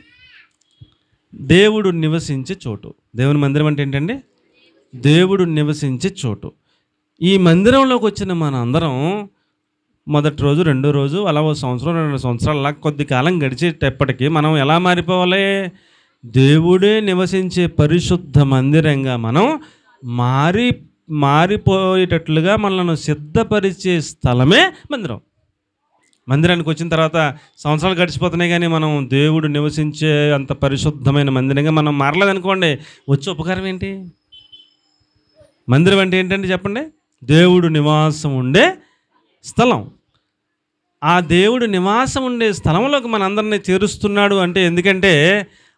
దేవుడు నివసించే చోటు. దేవుని మందిరం అంటే ఏంటండి? దేవుడు నివసించే చోటు. ఈ మందిరంలోకి వచ్చిన మన అందరం మొదటి రోజు, రెండో రోజు, అలా 1 సంవత్సరం, 2 సంవత్సరాలు అలా కొద్ది కాలం గడిచేటప్పటికీ మనం ఎలా మారిపోవాలి? దేవుడే నివసించే పరిశుద్ధ మందిరంగా మనం మారిపోయేటట్లుగా మనల్ని సిద్ధపరిచే స్థలమే మందిరం. మందిరానికి వచ్చిన తర్వాత సంవత్సరాలు గడిచిపోతున్నాయి కానీ మనం దేవుడు నివసించే అంత పరిశుద్ధమైన మందిరంగా మనం మారలేదనుకోండి, వచ్చే ఉపకారం ఏంటి? మందిరం అంటే ఏంటంటే చెప్పండి? దేవుడు నివాసం ఉండే స్థలం. ఆ దేవుడు నివాసం ఉండే స్థలంలోకి మనందరినీ చేరుస్తున్నాడు అంటే ఎందుకంటే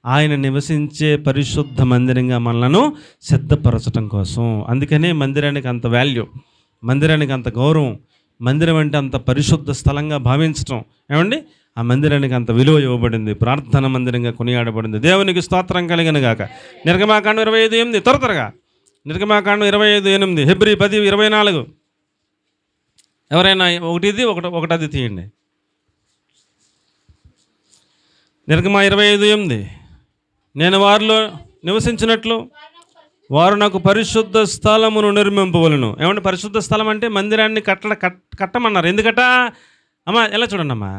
ఆయన నివసించే పరిశుద్ధ మందిరంగా మనలను సిద్ధపరచడం కోసం. అందుకనే మందిరానికి అంత వాల్యూ, మందిరానికి అంత గౌరవం, మందిరం అంటే అంత పరిశుద్ధ స్థలంగా భావించటం. ఏమండి, ఆ మందిరానికి అంత విలువ ఇవ్వబడింది, ప్రార్థన మందిరంగా కొనియాడబడింది. దేవునికి స్తోత్రం కలుగును గాక. నిర్గమాకాండం 25:8 త్వరగా నిర్గమాకాండం 25:8, హెబ్రీ 10:24. ఎవరైనా ఒకటి తీయండి. నిర్గమ 25:8, నేను వారిలో నివసించినట్లు వారు నాకు పరిశుద్ధ స్థలమును నిర్మింపవలను. ఏమంటే పరిశుద్ధ స్థలం అంటే మందిరాన్ని కట్టమన్నారు. ఎందుకట అమ్మా? ఎలా చూడండి అమ్మా,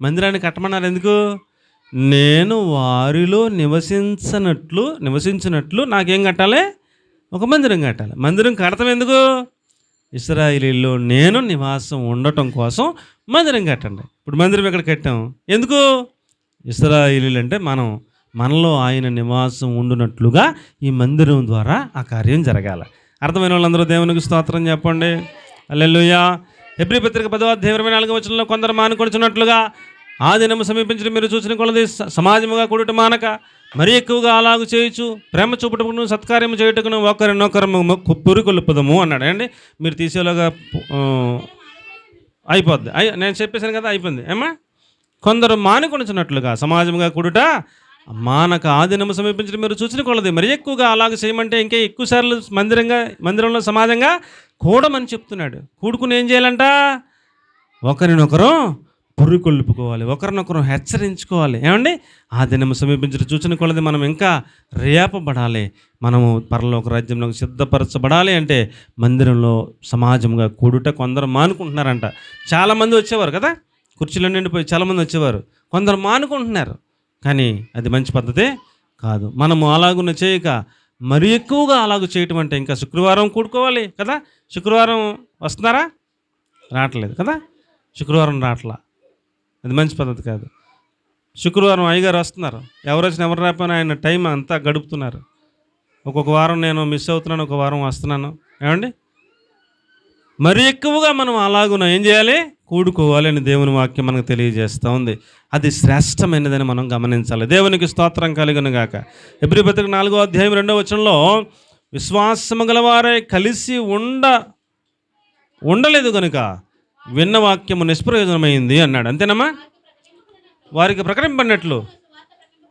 మందిరాన్ని కట్టమన్నారు ఎందుకు? నేను వారిలో నివసించినట్లు నాకేం కట్టాలి? ఒక మందిరం కట్టాలి. మందిరం కడతాం ఎందుకు? ఇశ్రాయేలీలో నేను నివాసం ఉండటం కోసం మందిరం కట్టండి. ఇప్పుడు మందిరం ఎక్కడ కట్టాం? ఎందుకు? ఇశ్రాయేలీలు అంటే మనలో ఆయన నివాసం ఉండునట్లుగా ఈ మందిరం ద్వారా ఆ కార్యం జరగాలి. అర్థమైన వాళ్ళందరూ దేవునికి స్తోత్రం చెప్పండి. హల్లెలూయా. హెబ్రీ పత్రిక 10:24 కొందరు మానుకొనుచున్నట్లుగా ఆ దినము సమీపించడం మీరు చూసిన కొలది సమాజముగా కూడుట మానక మరీ ఎక్కువగా అలాగూ చేయొచ్చు, ప్రేమ చూపుటకును సత్కార్యము చేయుటకును ఒకరినొకరు పురికొల్పుదము అన్నాడు. అండి మీరు తీసేలాగా అయిపోద్ది. నేను చెప్పేశాను కదా, అయిపోయింది. ఏమా? కొందరు మానుకొనుచున్నట్లుగా సమాజముగా కూడుట మానక ఆ దినము సమీపించడం మీరు చూసిన కొలది మరీ ఎక్కువగా అలాగ చేయమంటే ఇంకా ఎక్కువ సార్లు మందిరంలో సమాజంగా కూడమని చెప్తున్నాడు. కూడుకుని ఏం చేయాలంట? ఒకరినొకరు పురికొల్పుకోవాలి, ఒకరినొకరు హెచ్చరించుకోవాలి. ఏమండి? ఆ దినము సమీపించడం చూసిన కొలది మనం ఇంకా రేపబడాలి, మనము పరలోక రాజ్యంలోకి సిద్ధపరచబడాలి అంటే మందిరంలో సమాజంగా కూడుట కొందరు మానుకుంటున్నారంట. చాలామంది వచ్చేవారు కదా, కుర్చీలో నిండిపోయి చాలామంది వచ్చేవారు. కొందరు మానుకుంటున్నారు, కానీ అది మంచి పద్ధతే కాదు. మనము అలాగున్న చేయక మరీ ఎక్కువగా అలాగూ చేయటం అంటే ఇంకా శుక్రవారం కూడుకోవాలి కదా. శుక్రవారం వస్తున్నారా? రావట్లేదు కదా, శుక్రవారం రావట్లా. అది మంచి పద్ధతి కాదు. శుక్రవారం అయ్యగారు వస్తున్నారు, ఎవరు వచ్చినా ఎవరు రాకపోయినా ఆయన టైం అంతా గడుపుతున్నారు. ఒక్కొక్క వారం నేను మిస్ అవుతున్నాను, ఒక వారం వస్తున్నాను. ఏమండి, మరి ఎక్కువగా మనం అలాగున ఏం చేయాలి, కూడుకోవాలి అని దేవుని వాక్యం మనకు తెలియజేస్తూ ఉంది. అది శ్రేష్టమైనదని మనం గమనించాలి. దేవునికి స్తోత్రం కలుగును గాక. హెబ్రీ పత్రిక 4వ అధ్యాయం 2వ వచనంలో విశ్వాసము గలవారై కలిసి ఉండలేదు కనుక విన్న వాక్యము నిష్ప్రయోజనమైంది అన్నాడు. అంతేనమ్మా? వారికి ప్రకటింపబడినట్లు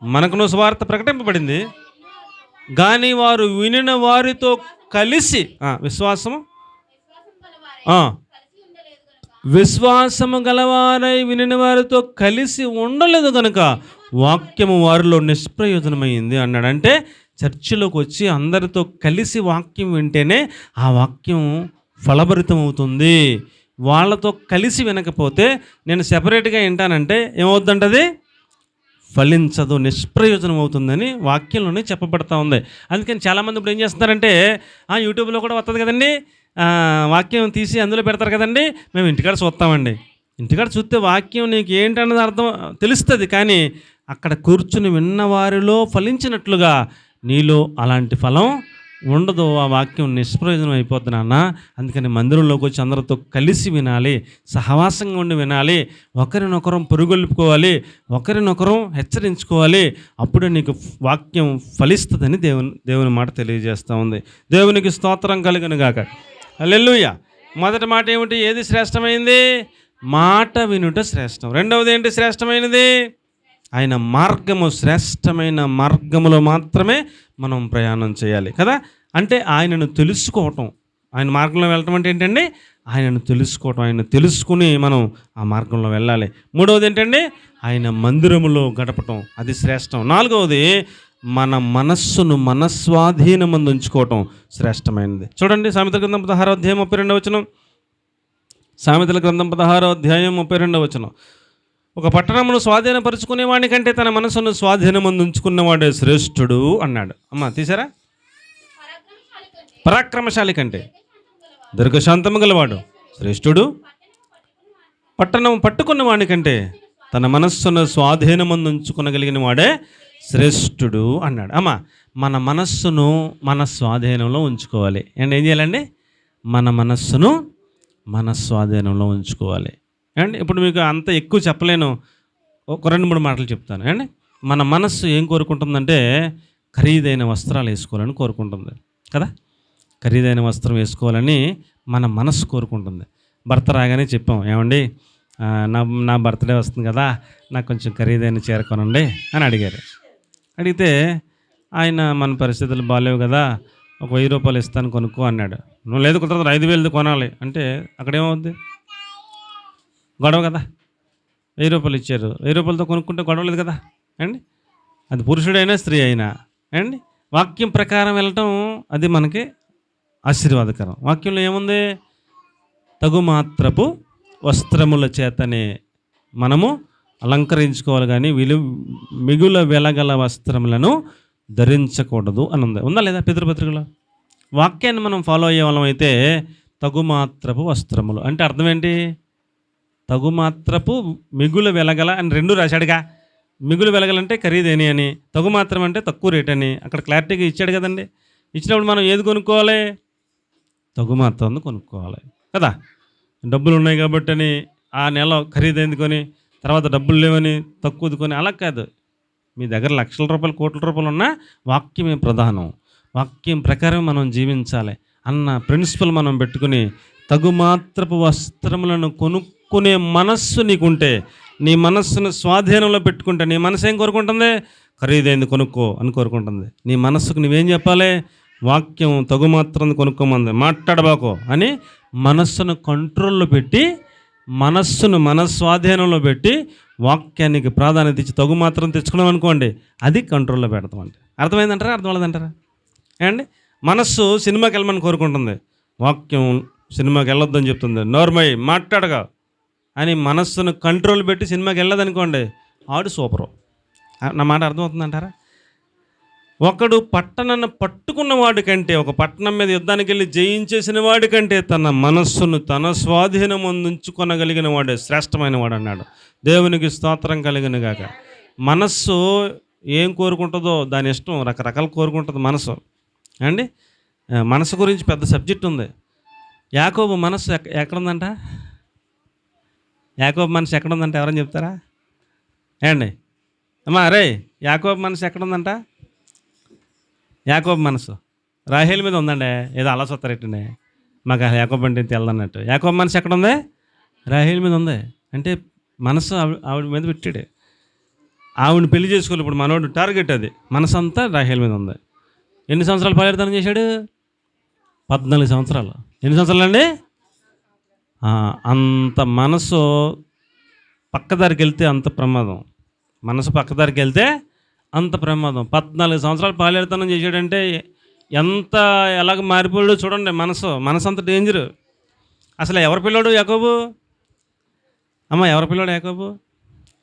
మనకును సువార్త ప్రకటింపబడింది, కానీ వారు వినిన వారితో కలిసి విశ్వాసము గలవారై వినిన వారితో కలిసి ఉండలేదు కనుక వాక్యము వారిలో నిష్ప్రయోజనమైంది అన్నాడు. అంటే చర్చిలోకి వచ్చి అందరితో కలిసి వాక్యం వింటేనే ఆ వాక్యం ఫలభరితం అవుతుంది. వాళ్ళతో కలిసి వినకపోతే, నేను సెపరేట్గా వింటానంటే ఏమవుతుందంటది, ఫలించదు, నిష్ప్రయోజనం అవుతుందని వాక్యంలోనే చెప్పబడతా ఉంది. అందుకని చాలామంది ఇప్పుడు ఏం చేస్తున్నారంటే, యూట్యూబ్లో కూడా వస్తుంది కదండి, వాక్యం తీసి అందులో పెడతారు కదండి, మేము ఇంటికాడ చూస్తామండి. ఇంటికాడ చూస్తే వాక్యం నీకు ఏంటన్నది అర్థం తెలుస్తుంది, కానీ అక్కడ కూర్చుని విన్నవారిలో ఫలించినట్లుగా నీలో అలాంటి ఫలం ఉండదు. ఆ వాక్యం నిష్ప్రయోజనం అయిపోద్ది నాన్న. అందుకని మందిరంలోకి వచ్చి అందరితో కలిసి వినాలి, సహవాసంగా ఉండి వినాలి, ఒకరినొకరం పురుగొల్పుకోవాలి, ఒకరినొకరం హెచ్చరించుకోవాలి. అప్పుడే నీకు వాక్యం ఫలిస్తుందని దేవుని మాట తెలియజేస్తూ ఉంది. దేవునికి స్తోత్రం కలుగును గాక. హల్లెలూయా. మొదటి మాట ఏమిటి? ఏది శ్రేష్టమైంది? మాట వినుట శ్రేష్టం. రెండవది ఏంటి శ్రేష్టమైనది? ఆయన మార్గము, శ్రేష్టమైన మార్గములో మాత్రమే మనం ప్రయాణం చేయాలి కదా. అంటే ఆయనను తెలుసుకోవటం, ఆయన మార్గంలో వెళ్ళటం అంటే ఏంటండి? ఆయనను తెలుసుకోవటం, ఆయన తెలుసుకుని మనం ఆ మార్గంలో వెళ్ళాలి. మూడవది ఏంటండి? ఆయన మందిరములో గడపటం, అది శ్రేష్టం. నాలుగవది మన మనస్సును మనస్వాధీనమందు ఉంచుకోవటం శ్రేష్టమైనది. చూడండి, సామెతల గ్రంథం 16వ అధ్యాయం 32వ వచనం. సామెతల గ్రంథం 16వ అధ్యాయం 32వ వచనం. ఒక పట్టణమును స్వాధీనపరుచుకునేవాడి కంటే తన మనసును స్వాధీనమందు ఉంచుకున్నవాడే శ్రేష్ఠుడు అన్నాడు. అమ్మ తీసారా? పరాక్రమశాలి కంటే దీర్ఘశాంతము గలవాడు శ్రేష్ఠుడు. పట్టణం పట్టుకున్నవాడి కంటే తన మనస్సును స్వాధీనమందు ఉంచుకునగలిగిన వాడే శ్రేష్ఠుడు అన్నాడు. అమ్మ, మన మనస్సును మన స్వాధీనంలో ఉంచుకోవాలి. అండ్ ఏం చేయాలండి? మన మనస్సును మన స్వాధీనంలో ఉంచుకోవాలి. అండి ఇప్పుడు మీకు అంత ఎక్కువ చెప్పలేను, ఒక 2-3 మాటలు చెప్తాను. అండి మన మనస్సు ఏం కోరుకుంటుందంటే ఖరీదైన వస్త్రాలు వేసుకోవాలని కోరుకుంటుంది కదా. ఖరీదైన వస్త్రం వేసుకోవాలని మన మనస్సు కోరుకుంటుంది. భర్త రాగానే చెప్పాం, ఏమండి నా బర్త్డే వస్తుంది కదా, నాకు కొంచెం ఖరీదైన చీర కొనండి అని అడిగారు. అడిగితే ఆయన మన పరిస్థితులు బాగాలేవు కదా, ఒక 1000 రూపాయలు ఇస్తాను కొనుక్కో అన్నాడు. నువ్వు లేదు కుదరదు, 5000 కొనాలి అంటే అక్కడేమవుద్ది? గొడవ కదా. 1000 రూపాయలు ఇచ్చారు, 1000 రూపాయలతో కొనుక్కుంటే గొడవ లేదు కదా అండి. అది పురుషుడైనా స్త్రీ అయినా అండి. వాక్యం ప్రకారం వెళ్ళటం అది మనకి ఆశీర్వాదకరం. వాక్యంలో ఏముంది? తగుమాత్రపు వస్త్రముల చేతనే మనము అలంకరించుకోవాలి, కానీ మిగుల వెలగల వస్త్రములను ధరించకూడదు అని ఉంది. ఉందా లేదా పితృపత్రికలో? వాక్యాన్ని మనం ఫాలో అయ్యే వాళ్ళం అయితే తగుమాత్రపు వస్త్రములు అంటే అర్థం ఏంటి? తగుమాత్రపు మిగులు వెలగల అని 2 రాశాడుగా. మిగులు వెలగలంటే ఖరీదేని అని, తగుమాత్రం అంటే తక్కువ రేట్ అని అక్కడ క్లారిటీగా ఇచ్చాడు కదండి. ఇచ్చినప్పుడు మనం ఏది కొనుక్కోవాలి? తగుమాత్రం కొనుక్కోవాలి కదా. డబ్బులు ఉన్నాయి కాబట్టి అని ఆ నెల ఖరీదైంది కొని తర్వాత డబ్బులు లేవని తక్కువది కొని అలా కాదు. మీ దగ్గర లక్షల రూపాయలు, కోట్ల రూపాయలు ఉన్నా వాక్యమే ప్రధానం. వాక్యం ప్రకారం మనం జీవించాలి అన్న ప్రిన్సిపల్ మనం పెట్టుకుని తగుమాత్రపు వస్త్రములను కొనుక్కునే మనస్సు నీకుంటే, నీ మనస్సును స్వాధీనంలో పెట్టుకుంటే, నీ మనసు ఏం కోరుకుంటుంది? ఖరీదైంది కొనుక్కో అని కోరుకుంటుంది. నీ మనస్సుకు నువ్వేం చెప్పాలి? వాక్యం తగుమాత్రం కొనుక్కోమంది, మాట్లాడబాకో అని మనస్సును కంట్రోల్లో పెట్టి, మనస్సును మన స్వాధీనంలో పెట్టి వాక్యానికి ప్రాధాన్యత ఇచ్చి తగుమాత్రం తెచ్చుకున్నాం అనుకోండి, అది కంట్రోల్లో పెడతామంటే. అర్థమైందంటారా? అర్థం అవ్వదంటారా? ఏమండి, మనస్సు సినిమాకి వెళ్ళమని కోరుకుంటుంది, వాక్యం సినిమాకి వెళ్ళొద్దని చెప్తుంది. నోర్మై మాట్లాడగా అని మనస్సును కంట్రోల్ పెట్టి సినిమాకి వెళ్ళదనుకోండి, ఆడు సూపరు. నా మాట అర్థమవుతుందంటారా? ఒకడు పట్టణాన్ని పట్టుకున్న వాడి కంటే, ఒక పట్టణం మీద యుద్ధానికి వెళ్ళి జయించేసిన వాడి కంటే తన మనస్సును తన స్వాధీనం ఉంచుకొనగలిగిన వాడే శ్రేష్టమైన వాడు అన్నాడు. దేవునికి స్తోత్రం కలిగిన గాక. మనస్సు ఏం కోరుకుంటుందో దాని ఇష్టం, రకరకాలు కోరుకుంటుంది మనసు అండి. మనసు గురించి పెద్ద సబ్జెక్ట్ ఉంది. యాకోబు మనస్సు ఎక్కడుందంట? యాకోబు మనసు ఎక్కడుందంట? ఎవరైనా చెప్తారా ఏమండి? అమ్మా అరే, యాకోబు మనసు ఎక్కడుందంట? యాకోబు మనసు రాహేల్ మీద ఉందండి. ఏదో అలా సొత్తరెట్టండి, మాకు యాకోబు అంటే తెల్లదన్నట్టు. యాకోబు మనసు ఎక్కడుంది? రాహేల్ మీద ఉంది. అంటే మనసు ఆవిడ మీద పెట్టాడు. ఆవిడని పెళ్లి చేసుకోవాలి. ఇప్పుడు మనోడు టార్గెట్ అది. మనసు అంతా రాహేల్ మీద ఉంది. ఎన్ని సంవత్సరాలు పరివర్తనం చేశాడు? 14 సంవత్సరాలు. ఎన్ని సంవత్సరాలు అండి? అంత మనసు పక్కదారికి వెళ్తే అంత ప్రమాదం. మనసు పక్కదారికి వెళ్తే అంత ప్రమాదం. 14 సంవత్సరాలు పాలేరుతనం చేశాడంటే ఎంత ఎలాగ మారిపోయాడో చూడండి. మనసు అంత డేంజరు. అసలు ఎవరి పిల్లాడు యాకోబు? అమ్మ ఎవరి పిల్లాడు యాకోబు?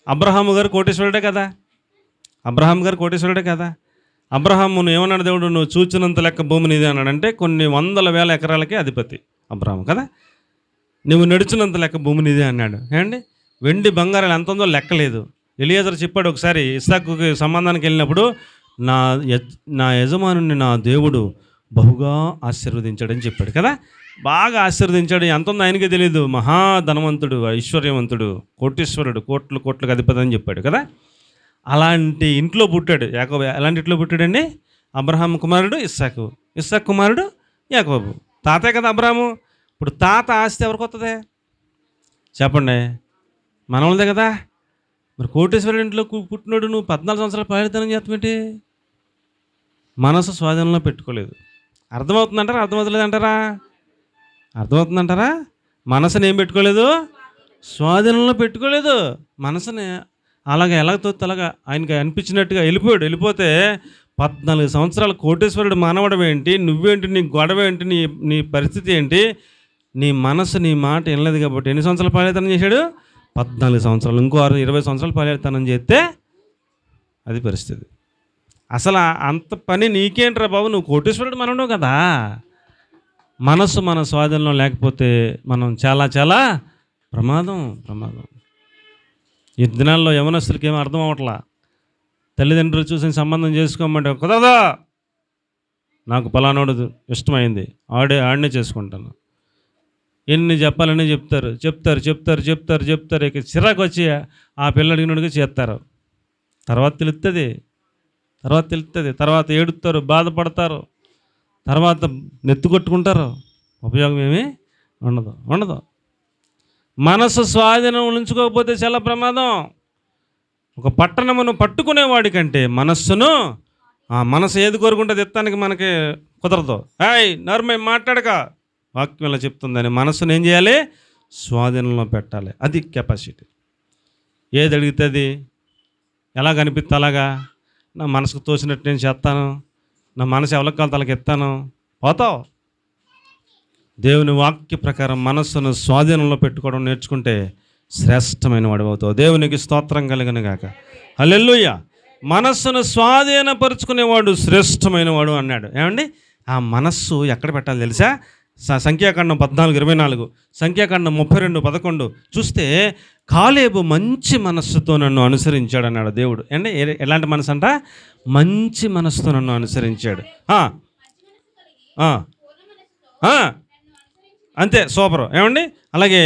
అబ్రహాము గారు కోటేశ్వరుడే కదా. అబ్రహామును ఏమన్నాడు దేవుడు? నువ్వు చూచినంత లెక్క భూమిని ఇది అన్నాడంటే కొన్ని 100,000 ఎకరాలకే అధిపతి అబ్రహాము కదా. నువ్వు నడిచినంత లెక్క భూమిని ఇదే అన్నాడు. ఏమండి, వెండి బంగారాలు ఎంత ఉందో లెక్కలేదు. ఎలియాజరు చెప్పాడు ఒకసారి ఇస్సాకుకి సంబంధానికి వెళ్ళినప్పుడు, నా యజమానుని నా దేవుడు బహుగా ఆశీర్వదించాడని చెప్పాడు కదా. బాగా ఆశీర్వదించాడు. ఎంత ఉందో ఆయనకే తెలియదు. మహాధనవంతుడు, ఐశ్వర్యవంతుడు, కోటీశ్వరుడు, కోట్లకు అధిపతి అని చెప్పాడు కదా. అలాంటి ఇంట్లో పుట్టాడు యాకోబు. ఎలాంటి ఇంట్లో పుట్టాడండి? అబ్రహాం కుమారుడు ఇస్సాకు, ఇస్సాకు కుమారుడు యాకోబు. తాతే కదా అబ్రహాము. ఇప్పుడు తాత ఆస్తి ఎవరికి వస్తుంది చెప్పండి? మనవాళ్ళదే కదా. మరి కోటేశ్వరుడు ఇంట్లో పుట్టినోడు నువ్వు 14 సంవత్సరాలు పాలితనం చేస్తామేంటి? మనసు స్వాధీనంలో పెట్టుకోలేదు. అర్థమవుతుందంటారా? అర్థమవుతుందంటారా? మనసుని ఏం పెట్టుకోలేదు? స్వాధీనంలో పెట్టుకోలేదు. మనసుని ఎలాగ తోస్తే అలాగా ఆయనకి అనిపించినట్టుగా వెళ్ళిపోతే 14 సంవత్సరాలు కోటేశ్వరుడు మానవడమేంటి? నువ్వేంటి? నీ గొడవ ఏంటి? నీ పరిస్థితి ఏంటి? నీ మనసు నీ మాట వినలేదు కాబట్టి ఎన్ని సంవత్సరాలు పాలేతనం చేశాడు? 14 సంవత్సరాలు. ఇంకో 20 సంవత్సరాలు పాలేతనం చేస్తే అది పరిస్థితి. అసలు అంత పని నీకేంట్రా బాబు? నువ్వు కోటేశ్వరుడు మనవు కదా. మనసు మన స్వాధీనంలో లేకపోతే మనం చాలా చాలా ప్రమాదం. ఈ దినాల్లో యవనస్తులకి ఏమో అర్థం అవ్వట్లా. తల్లిదండ్రులు చూసి సంబంధం చేసుకోమంటే కుదరదా, నాకు పలానోడు ఇష్టమైంది, ఆడనే చేసుకుంటాను. ఎన్ని చెప్పాలని చెప్తారు. ఇక చిరాకు వచ్చి ఆ పిల్ల అడిగినోడిగా చేస్తారు. తర్వాత తెలుస్తుంది. తర్వాత ఏడుస్తారు, బాధపడతారు, తర్వాత నెత్తి కొట్టుకుంటారు. ఉపయోగం ఏమీ ఉండదు. మనసు స్వాధీనం ఉంచుకోకపోతే చాలా ప్రమాదం. ఒక పట్టణమును పట్టుకునేవాడి కంటే మనసు ఏది కోరుకుంటుంది ఎత్తానికి మనకి కుదరదు. నర్మే మాట్లాడక వాక్యం ఇలా చెప్తుందని మనసును ఏం చేయాలి? స్వాధీనంలో పెట్టాలి. అది కెపాసిటీ. ఏది అడిగితే అది, ఎలా కనిపిస్తే అలాగా నా మనసుకు తోసినట్టు నేను చేస్తాను. నా మనసు ఎవరికి కావాలి తలకి ఎత్తాను, పోతావు. దేవుని వాక్య ప్రకారం మనస్సును స్వాధీనంలో పెట్టుకోవడం నేర్చుకుంటే శ్రేష్టమైన వాడు అవుతావు. దేవునికి స్తోత్రం కలుగును గాక. హల్లెలూయా. మనస్సును స్వాధీనపరుచుకునేవాడు శ్రేష్టమైన వాడు అన్నాడు. ఏమండి, ఆ మనస్సు ఎక్కడ పెట్టాలి తెలుసా? సంఖ్యాకాండం 14:24, సంఖ్యాకాండం 32:11 చూస్తే కాలేబు మంచి మనస్సుతో నన్ను అనుసరించాడు అన్నాడు దేవుడు. అంటే ఎలాంటి మనసు అంట? మంచి మనస్సుతో నన్ను అనుసరించాడు. అంతే, సూపరు. ఏమండి, అలాగే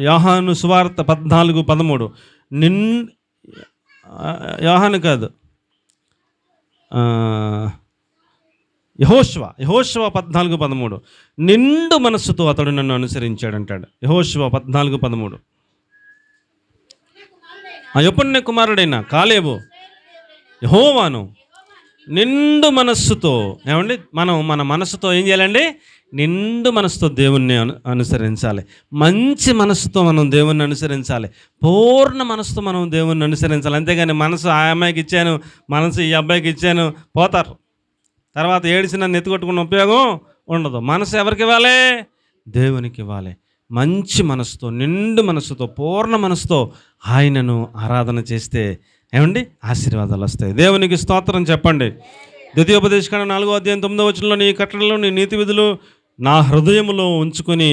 యోహాను సువార్త 14:13 యోహాను కాదు, యెహోషువ 14:13 నిండు మనస్సుతో అతడు నన్ను అనుసరించాడు అంటాడు. యెహోషువ 14:13. యెఫున్నె కుమారుడైన కాలేబు యెహోవాను నిండు మనస్సుతో. ఏమండి, మనం మన మనస్సుతో ఏం చేయాలండి? నిండు మనసుతో దేవుణ్ణి అనుసరించాలి. మంచి మనసుతో మనం దేవుణ్ణి అనుసరించాలి. పూర్ణ మనసుతో మనం దేవుణ్ణి అనుసరించాలి. అంతేగాని మనసు ఆ అమ్మాయికి ఇచ్చాను, మనసు ఈ అబ్బాయికి ఇచ్చాను పోతారు. తర్వాత ఏడిసిన నెత్తుకొట్టుకున్న ఉపయోగం ఉండదు. మనసు ఎవరికి ఇవ్వాలి? దేవునికి ఇవ్వాలి. మంచి మనసుతో, నిండు మనసుతో, పూర్ణ మనసుతో ఆయనను ఆరాధన చేస్తే ఏమండి ఆశీర్వాదాలు వస్తాయి. దేవునికి స్తోత్రం చెప్పండి. ద్వితీయోపదేశకాండం 4వ అధ్యాయం 9వ వచనంలో, నీ కట్టడలు నీ నీతి విధులు నా హృదయంలో ఉంచుకొని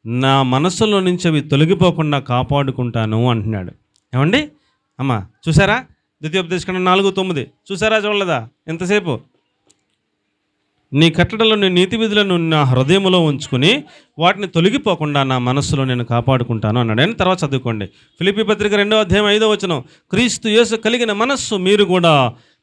నా మనస్సులో నుంచి అవి తొలగిపోకుండా కాపాడుకుంటాను అంటున్నాడు. ఏమండి అమ్మా చూసారా? ద్వితీయోపదేశకాండం 4:9 చూసారా? చూడలేదా? ఎంతసేపు నీ కట్టడలో నీ నీతి విధులను నా హృదయంలో ఉంచుకుని వాటిని తొలగిపోకుండా నా మనస్సులో నేను కాపాడుకుంటాను అన్నాడు. అని తర్వాత చదువుకోండి. ఫిలిప్పీ పత్రిక 2వ అధ్యాయం 5వ వచనం, క్రీస్తు యేసు కలిగిన మనస్సు మీరు కూడా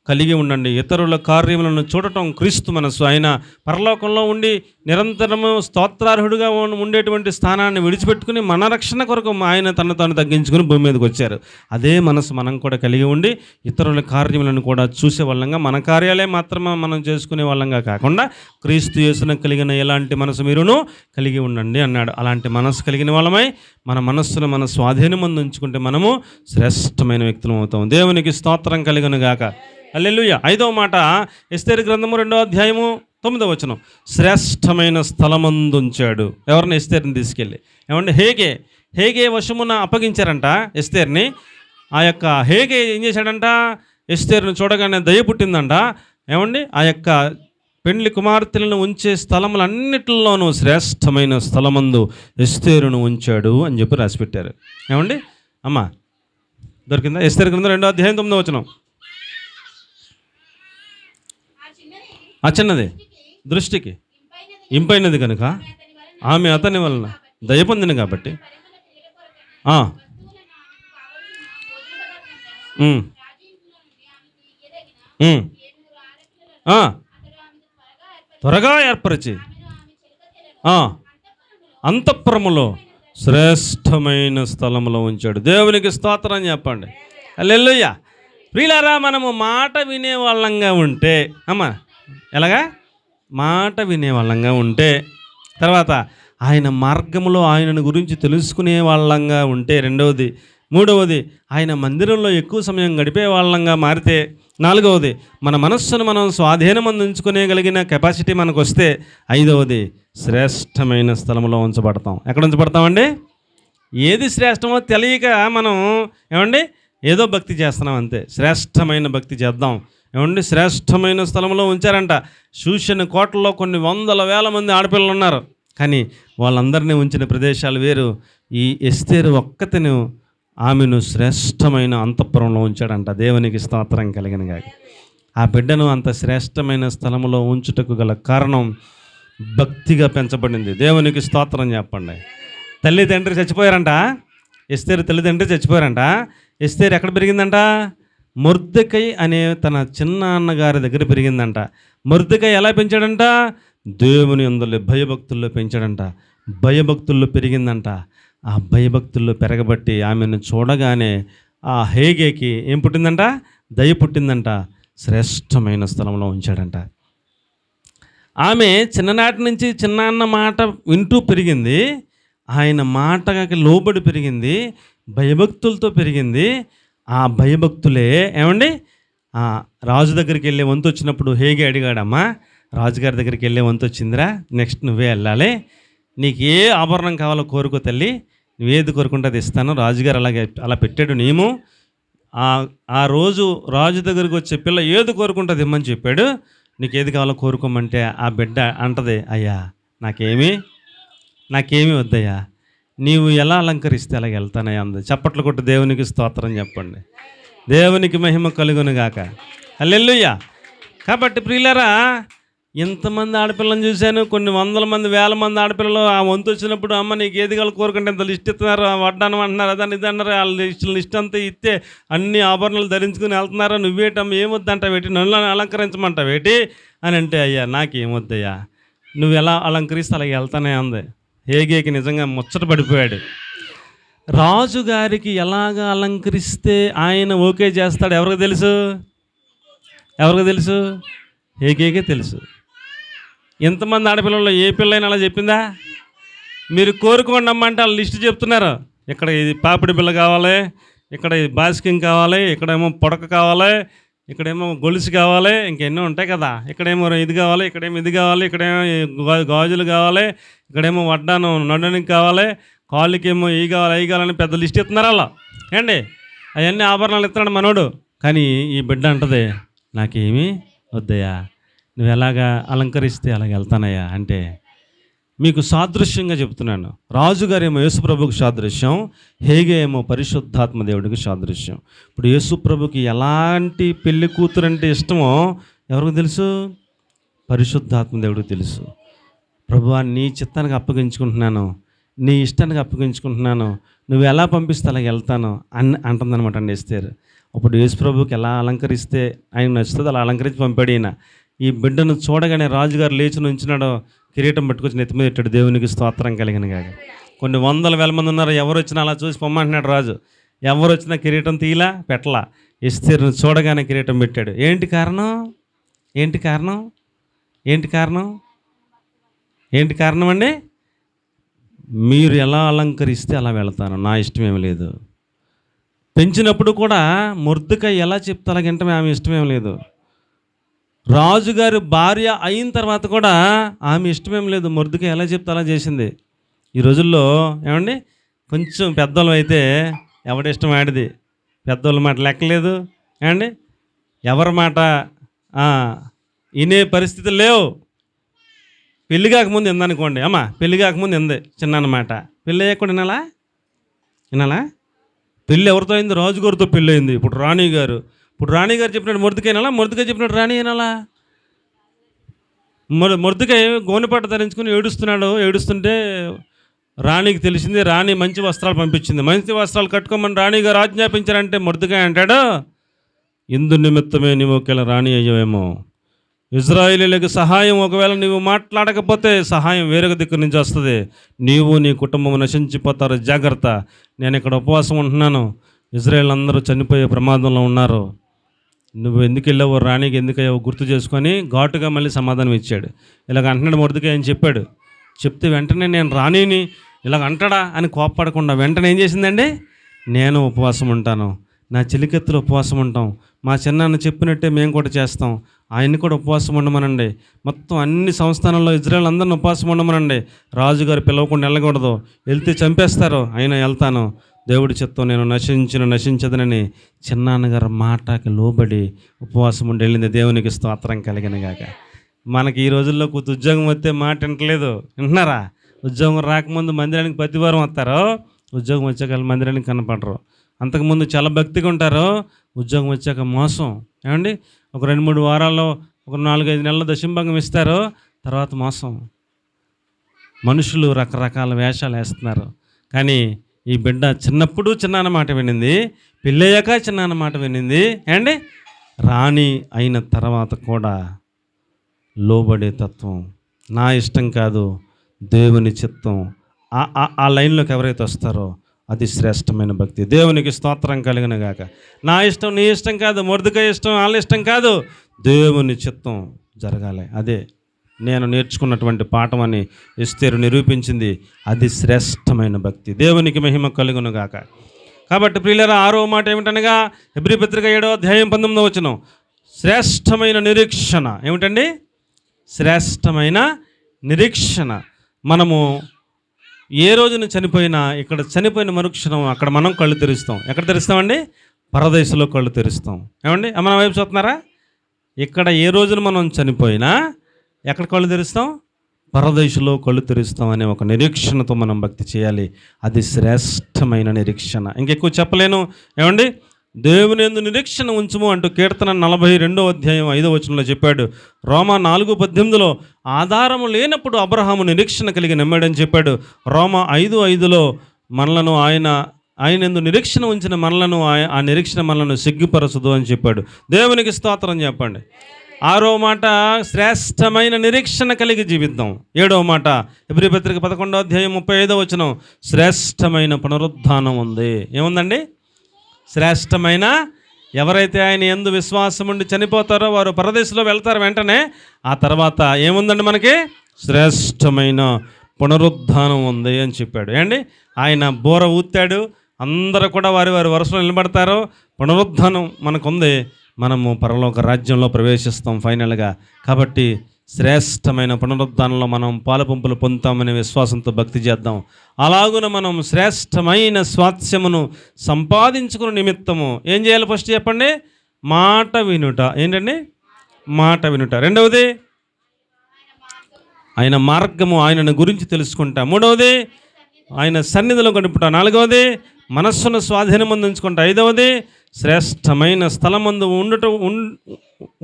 కలిగి ఉండండి. ఇతరుల కార్యములను చూడటం క్రీస్తు మనస్సు. ఆయన పరలోకంలో ఉండి నిరంతరము స్తోత్రార్హుడుగా ఉండేటువంటి స్థానాన్ని విడిచిపెట్టుకుని మన రక్షణ కొరకు ఆయన తను తాను తగ్గించుకుని భూమి మీదకి వచ్చారు. అదే మనసు మనం కూడా కలిగి ఉండి ఇతరుల కార్యములను కూడా చూసే వాళ్ళంగా, మన కార్యాలే మాత్రమే మనం చేసుకునే వాళ్ళంగా కాకుండా క్రీస్తు యేసును కలిగిన ఎలాంటి మనసు మీరును కలిగి ఉండండి అన్నాడు. అలాంటి మనసు కలిగిన వాళ్ళమై మన మనస్సును మన స్వాధీనం ఉంచుకుంటే మనము శ్రేష్టమైన వ్యక్తులం అవుతాం. దేవునికి స్తోత్రం కలుగును గాక. హల్లెలూయా. 5వ మాట ఎస్తేరు గ్రంథము 2వ అధ్యాయము 9వ వచనం, శ్రేష్టమైన స్థలమందు ఉంచాడు. ఎవరిని? ఎస్తేరుని తీసుకెళ్ళి. ఏమంటే హేగే వశమున అప్పగించారంట ఎస్తేరుని. ఆ యొక్క హేగే ఏం చేశాడంట? ఎస్తేరుని చూడగానే దయ పుట్టిందంట. ఏమండి ఆ యొక్క పెండ్లి కుమార్తెలను ఉంచే స్థలములన్నిటిలోనూ శ్రేష్టమైన స్థలమందు ఎస్తేరును ఉంచాడు అని చెప్పి రాసిపెట్టారు. ఏమండి అమ్మా దొరికిందా? ఎస్తేరు గ్రంథం 2వ అధ్యాయం 9వ వచనం, ఆ చిన్నది దృష్టికి ఇంపైనది కనుక ఆమె అతని వలన దయ పొందిన కాబట్టి త్వరగా ఏర్పరిచి అంతఃపురములో శ్రేష్టమైన స్థలంలో ఉంచాడు. దేవునికి స్తోత్రం చెప్పండి. హల్లెలూయా. ప్రియులారా, మనము మాట వినే వాళ్ళంగా ఉంటే, అమ్మా ఎలాగా మాట వినే వాళ్ళంగా ఉంటే, తర్వాత ఆయన మార్గంలో ఆయనను గురించి తెలుసుకునే వాళ్ళంగా ఉంటే, రెండవది, మూడవది ఆయన మందిరంలో ఎక్కువ సమయం గడిపే వాళ్ళంగా మారితే, నాలుగవది మన మనస్సును మనం స్వాధీనం అందించుకునేగలిగిన కెపాసిటీ మనకు వస్తే, ఐదవది శ్రేష్టమైన స్థలంలో ఉంచబడతాం. ఎక్కడ ఉంచబడతామండి? ఏది శ్రేష్టమో తెలియక మనం ఏమండి ఏదో భక్తి చేస్తున్నాం అంతే. శ్రేష్టమైన భక్తి చేద్దాం. ఏమండి శ్రేష్టమైన స్థలంలో ఉంచారంట. శూషన్ కోటలో కొన్ని 100,000 మంది ఆడపిల్లలు ఉన్నారు, కానీ వాళ్ళందరినీ ఉంచిన ప్రదేశాలు వేరు. ఈ ఎస్తేరు ఒక్కతను ఆమెను శ్రేష్టమైన అంతఃపురంలో ఉంచాడంట. దేవునికి స్తోత్రం కలిగిన గాక. ఆ బిడ్డను అంత శ్రేష్టమైన స్థలంలో ఉంచుటకు గల కారణం భక్తిగా పెంచబడింది. దేవునికి స్తోత్రం చెప్పండి. తల్లిదండ్రి చచ్చిపోయారంట. ఎస్తేరు తల్లిదండ్రి చచ్చిపోయారంట. ఎస్తేరు ఎక్కడ పెరిగిందంట? మొర్దెకై అనే తన చిన్న అన్నగారి దగ్గర పెరిగిందంట. మొర్దెకై ఎలా పెంచాడంట? దేవుని యందు భయభక్తుల్లో పెంచాడంట. భయభక్తుల్లో పెరిగిందంట. ఆ భయభక్తుల్లో పెరగబట్టి ఆమెను చూడగానే ఆ హేగేకి ఏం పుట్టిందంట? దయ పుట్టిందంట. శ్రేష్టమైన స్థలంలో ఉంచాడంట. ఆమె చిన్ననాటి నుంచి చిన్నాన్న మాట వింటూ పెరిగింది. ఆయన మాటకి లోబడి పెరిగింది. భయభక్తులతో పెరిగింది. ఆ భయభక్తులే ఏమండి రాజు దగ్గరికి వెళ్ళే వంతు వచ్చినప్పుడు హేగే అడిగాడమ్మా, రాజుగారి దగ్గరికి వెళ్ళే వంతు వచ్చిందిరా, నెక్స్ట్ నువ్వే వెళ్ళాలి, నీకు ఏ ఆభరణం కావాలో కోరుకో తల్లి, నువ్వేది కోరుకుంటే అది ఇస్తాను. రాజుగారు అలా పెట్టాడు నియమం. ఆ రోజు రాజు దగ్గరికి వచ్చే పిల్ల ఏది కోరుకుంటుంది ఇమ్మని చెప్పాడు. నీకు ఏది కావాలో కోరుకోమంటే ఆ బిడ్డ అంటది, అయ్యా నాకేమీ వద్దయ్యా, నీవు ఎలా అలంకరిస్తే అలాగ వెళ్తానయ్యా అంది. చప్పట్లు కొట్టు దేవునికి స్తోత్రం చెప్పండి. దేవునికి మహిమ కలుగును గాక. హల్లెలూయా. కాబట్టి ప్రియులారా, ఎంతమంది ఆడపిల్లని చూశాను, కొన్ని 100 మంది 1000 మంది ఆడపిల్లలు ఆ వంతు వచ్చినప్పుడు అమ్మ నీకు ఏది కావాలి కోరుకుంటే ఇంత లిస్ట్ ఇస్తున్నారు, వడ్డానం అంటున్నారు, అదని ఇది అన్నారు. వాళ్ళ లిస్ట్ అంతా ఇస్తే అన్ని ఆభరణాలు ధరించుకుని వెళ్తున్నారు. నువ్వేటమ్మ ఏమొద్దంటావేటి, నన్ను అలంకరించమంటావేటి అని అంటే, అయ్యా నాకేమొద్దయ్యా, నువ్వు ఎలా అలంకరిస్తే అలాగే వెళ్తానే అంది. హేగేకి నిజంగా ముచ్చట పడిపోయాడు. రాజుగారికి ఎలాగ అలంకరిస్తే ఆయన ఓకే చేస్తాడు ఎవరికి తెలుసు? హేగేకే తెలుసు. ఎంతమంది ఆడపిల్లల్లో ఏ పిల్లైనా అలా చెప్పిందా? మీరు కోరుకోండి అమ్మ అంటే వాళ్ళు లిస్ట్ చెప్తున్నారు. ఇక్కడ ఇది పాపిడి బిల్ల కావాలి, ఇక్కడ బాస్కింగ్ కావాలి, ఇక్కడేమో పొడక కావాలి, ఇక్కడేమో గొలుసు కావాలి, ఇంకెన్నో ఉంటాయి కదా, ఇక్కడేమో ఇది కావాలి, ఇక్కడేమో ఇది కావాలి, ఇక్కడేమో గాజులు కావాలి, ఇక్కడేమో వడ్డానం నడడానికి కావాలి, కాళ్ళకేమో ఈ కావాలి అవి కావాలని పెద్ద లిస్ట్ ఇస్తున్నారు అలా. ఏండి అవన్నీ ఆభరణాలు ఇస్తున్నాడు మనోడు. కానీ ఈ బిడ్డ అంటదే, నాకేమీ వద్దయ్యా, నువ్వు ఎలాగా అలంకరిస్తే అలాగ వెళ్తానయ్యా అంటే. మీకు సాదృశ్యంగా చెప్తున్నాను. రాజుగారేమో యేసుప్రభుకి సాదృశ్యం, హేగే ఏమో పరిశుద్ధాత్మ దేవుడికి సాదృశ్యం. ఇప్పుడు యేసుప్రభుకి ఎలాంటి పెళ్లి కూతురు అంటే ఇష్టమో ఎవరికి తెలుసు? పరిశుద్ధాత్మ దేవుడికి తెలుసు. ప్రభువా, నీ చిత్తానికి అప్పగించుకుంటున్నాను, నీ ఇష్టానికి అప్పగించుకుంటున్నాను, నువ్వు ఎలా పంపిస్తే అలాగ వెళ్తాను అంటుందన్నమాట అండి ఎస్తేర్. అప్పుడు యేసుప్రభుకి ఎలా అలంకరిస్తే ఆయన నచ్చుతుంది అలా అలంకరించి పంపాడు ఈయన. ఈ బిడ్డను చూడగానే రాజుగారు లేచి నుంచున్నాడు, కిరీటం పట్టుకొచ్చి నెత్తి మీద పెట్టాడు. దేవునికి స్తోత్రం కలిగిన గాక. కొన్ని వందల వేల మంది ఉన్నారు, ఎవరు వచ్చినా అలా చూసి పొమ్మంటున్నాడు రాజు. ఎవరు వచ్చినా కిరీటం తీయలా, పెట్టలా. ఎస్తేరును చూడగానే కిరీటం పెట్టాడు. ఏంటి కారణం? ఏంటి కారణం? ఏంటి కారణం? ఏంటి కారణం అండి? మీరు ఎలా అలంకరిస్తే అలా వెళతాను, నా ఇష్టమేం లేదు. పెంచినప్పుడు కూడా మొర్దెకై ఎలా చెప్తే అలాగంటే ఆమె ఇష్టమేం లేదు. రాజుగారి భార్య అయిన తర్వాత కూడా ఆమె ఇష్టమేం లేదు. మొర్దెకై ఎలా చెప్తే అలా చేసింది. ఈ రోజుల్లో ఏమండి, కొంచెం పెద్దోళ్ళు అయితే ఎవడిష్టం ఆడిది, పెద్దోళ్ళ మాట లెక్కలేదు ఏమండి, ఎవరి మాట వినే పరిస్థితులు లేవు. పెళ్ళి కాకముందు ఎందనుకోండి, అమ్మ పెళ్ళి కాకముందు ఎందే చిన్నమాట, పెళ్ళి అయ్యకుండా వినాలా? పెళ్ళి ఎవరితో అయింది? రాజుగారితో పెళ్ళి అయింది. ఇప్పుడు రాణిగారు చెప్పినట్టు మొర్దెకై వినాలా, మొర్దెకై చెప్పినట్టు రాణి వినాలా? మొర్దెకై గోనెపట్ట ధరించుకుని ఏడుస్తుంటే రాణికి తెలిసింది. రాణి మంచి వస్త్రాలు పంపించింది. మంచి వస్త్రాలు కట్టుకోమని రాణిగారు ఆజ్ఞాపించారంటే మొర్దెకై అంటాడు, ఇందు నిమిత్తమే నీవు ఒకవేళ రాణి అయ్యేవేమో. ఇజ్రాయేలీయులకు సహాయం ఒకవేళ నీవు మాట్లాడకపోతే సహాయం వేరొక దిక్కు నుంచి వస్తుంది, నీవు నీ కుటుంబం నశించిపోతారు, జాగ్రత్త. నేను ఇక్కడ ఉపవాసం ఉంటున్నాను, ఇజ్రాయేల్ అందరూ చనిపోయే ప్రమాదంలో ఉన్నారు, నువ్వు ఎందుకు వెళ్ళావో, రాణికి ఎందుకు అయ్యావో గుర్తు చేసుకొని ఘాటుగా మళ్ళీ సమాధానం ఇచ్చాడు. ఇలాగ అంటున్నాడు మొర్దెకై అని చెప్పాడు. చెప్తే వెంటనే నేను రాణిని ఇలాగ అంటాడా అని కోప్పడకుండా వెంటనే ఏం చేసిందండి, నేను ఉపవాసం ఉంటాను, నా చెలికెత్తులు ఉపవాసం ఉంటాం, మా చిన్నాన్న చెప్పినట్టే మేము కూడా చేస్తాం, ఆయన్ని కూడా ఉపవాసం ఉండమనండి, మొత్తం అన్ని సంస్థానాల్లో ఇజ్రాయేల్ అందరిని ఉపవాసం ఉండమనండి, రాజుగారు పిలవకుండా వెళ్ళకూడదు, వెళ్తే చంపేస్తారు, అయినా వెళ్తాను, దేవుడి చిత్తం, నేను నశించదనని చిన్నాన్నగారు మాటకి లోబడి ఉపవాసం ఉండి వెళ్ళింది. దేవునికి స్తోత్రం కలిగిన గాక. మనకి ఈ రోజుల్లో కొత్త ఉద్యోగం వస్తే మాట వింటలేదు, వింటున్నారా? ఉద్యోగం రాకముందు మందిరానికి ప్రతివారం వస్తారు, ఉద్యోగం వచ్చాక మందిరానికి కనపడరు. అంతకుముందు చాలా భక్తిగా ఉంటారు, ఉద్యోగం వచ్చాక మోసం. ఏమండి, ఒక 2-3 వారాల్లో, ఒక 4-5 నెలల దశంభాగం ఇస్తారు, తర్వాత మోసం. మనుషులు రకరకాల వేషాలు వేస్తున్నారు. కానీ ఈ బిడ్డ చిన్నప్పుడు చిన్నాన్న మాట వినింది, పెళ్ళయ్యాక చిన్నాన్న మాట వినింది. ఏమండి, రాణి అయిన తర్వాత కూడా లోబడే తత్వం, నా ఇష్టం కాదు దేవుని చిత్తం, ఆ లైన్లోకి ఎవరైతే వస్తారో అది శ్రేష్టమైన భక్తి. దేవునికి స్తోత్రం కలిగిన గాక. నా ఇష్టం నీ ఇష్టం కాదు, మొర్దెకై ఇష్టం వాళ్ళ ఇష్టం కాదు, దేవుని చిత్తం జరగాలి. అదే నేను నేర్చుకున్నటువంటి పాఠం అని ఎస్తేరు నిరూపించింది. అది శ్రేష్టమైన భక్తి. దేవునికి మహిమ కలుగును గాక. కాబట్టి ప్రియులారా, 6వ మాట ఏమిటనగా హెబ్రీ పత్రిక 7వ అధ్యాయం 19వ వచనం, శ్రేష్టమైన నిరీక్షణ. ఏమిటండి? శ్రేష్టమైన నిరీక్షణ. మనము ఏ రోజున చనిపోయినా, ఇక్కడ చనిపోయిన మరుక్షణం అక్కడ మనం కళ్ళు తెరుస్తాం. ఎక్కడ తెరుస్తామండి? పరదేశంలో కళ్ళు తెరుస్తాం. ఏమండి, మన వైపు చూస్తున్నారా? ఇక్కడ ఏ రోజున మనం చనిపోయినా ఎక్కడ కళ్ళు తెరుస్తాం? పరదేశంలో కళ్ళు తెరుస్తాం అనే ఒక నిరీక్షణతో మనం భక్తి చేయాలి. అది శ్రేష్టమైన నిరీక్షణ. ఇంకెక్కువ చెప్పలేను. ఏమండి, దేవుని యందు నిరీక్షణ ఉంచుము అంటూ కీర్తన 42వ అధ్యాయం 5వ వచనంలో చెప్పాడు. రోమా 4:18లో ఆధారము లేనప్పుడు అబ్రహాము నిరీక్షణ కలిగి నమ్మాడని చెప్పాడు. రోమా 5:5లో మనలను ఆయన యందు నిరీక్షణ ఉంచిన మనలను ఆ నిరీక్షణ మనలను సిగ్గుపరచదు అని చెప్పాడు. దేవునికి స్తోత్రం చెప్పండి. 6వ మాట, శ్రేష్టమైన నిరీక్షణ కలిగి జీవిద్దాం. 7వ మాట, హెబ్రీ పత్రిక 11వ అధ్యాయం 35వ వచనం, శ్రేష్టమైన పునరుద్ధానం ఉంది. ఏముందండి? శ్రేష్టమైన, ఎవరైతే ఆయన యందు విశ్వాసం ఉండి చనిపోతారో వారు పరదేశంలో వెళ్తారు వెంటనే. ఆ తర్వాత ఏముందండి మనకి? శ్రేష్టమైన పునరుద్ధానం ఉంది అని చెప్పాడు. ఏండి, ఆయన బోర ఊతాడు, అందరూ కూడా వారి వరుసలో నిలబడతారు. పునరుద్ధానం మనకుంది, మనము పరలోక రాజ్యంలో ప్రవేశిస్తాం ఫైనల్గా. కాబట్టి శ్రేష్టమైన పునరుద్ధానంలో మనం పాలుపంపులు పొందుతామనే విశ్వాసంతో భక్తి చేద్దాం. అలాగున మనం శ్రేష్టమైన స్వాస్థ్యమును సంపాదించుకునే నిమిత్తము ఏం చేయాలి? ఫస్ట్ చెప్పండి. మాట వినుట. ఏంటండి? మాట వినుట. రెండవది ఆయన మార్గము, ఆయనను గురించి తెలుసుకుంటా. మూడవది ఆయన సన్నిధిలో గడుపుట. నాలుగవది మనస్సును స్వాధీనమందు ఉంచుకుంటా. ఐదవది శ్రేష్టమైన స్థలమందు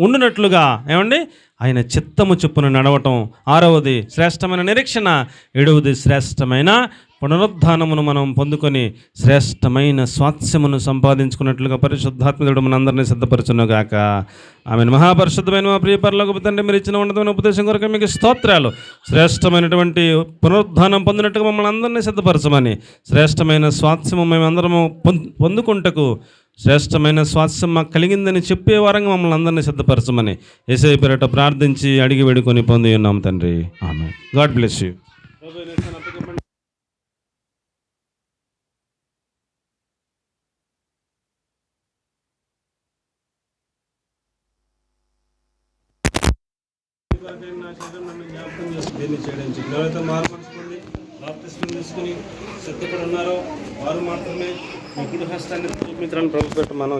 ఉండునట్లుగా ఏమండి ఆయన చిత్తము చొప్పున నడవటం. ఆరవది శ్రేష్టమైన నిరీక్షణ. ఏడవది శ్రేష్టమైన పునరుద్ధానమును మనం పొందుకొని శ్రేష్టమైన స్వాస్థ్యమును సంపాదించుకున్నట్లుగా పరిశుద్ధాత్మకుడు మనందరినీ సిద్ధపరచునుగాక. ఆమెను. మహాపరిశుద్ధమైన మా ప్రియ పరలోకపు తండ్రి, మీరు ఇచ్చిన ఉన్నతమైన ఉపదేశం కొరకు మీకు స్తోత్రాలు. శ్రేష్టమైనటువంటి పునరుద్ధానం పొందినట్టుగా మమ్మల్ని అందరినీ సిద్ధపరచమని, శ్రేష్టమైన స్వాస్థ్యము మేమందరము పొందుకుంటకు, శ్రేష్టమైన స్వాస్థ్యం మాకు కలిగిందని చెప్పే వారంగా మమ్మల్ని అందరినీ సిద్ధపరచమని యేసయ్య పేరిట ప్రార్థించి అడిగి వేడుకొని పొంది ఉన్నాం తండ్రి. ఆమేన్. God bless you. ఎవరైతే మారు మనసు పొంది బాప్తిస్మం తీసుకుని సిద్ధపడి ఉన్నారో వారు మాత్రమే మీ కుడి హస్తాన్ని చూపించడానికి ప్రభుత్వం మనం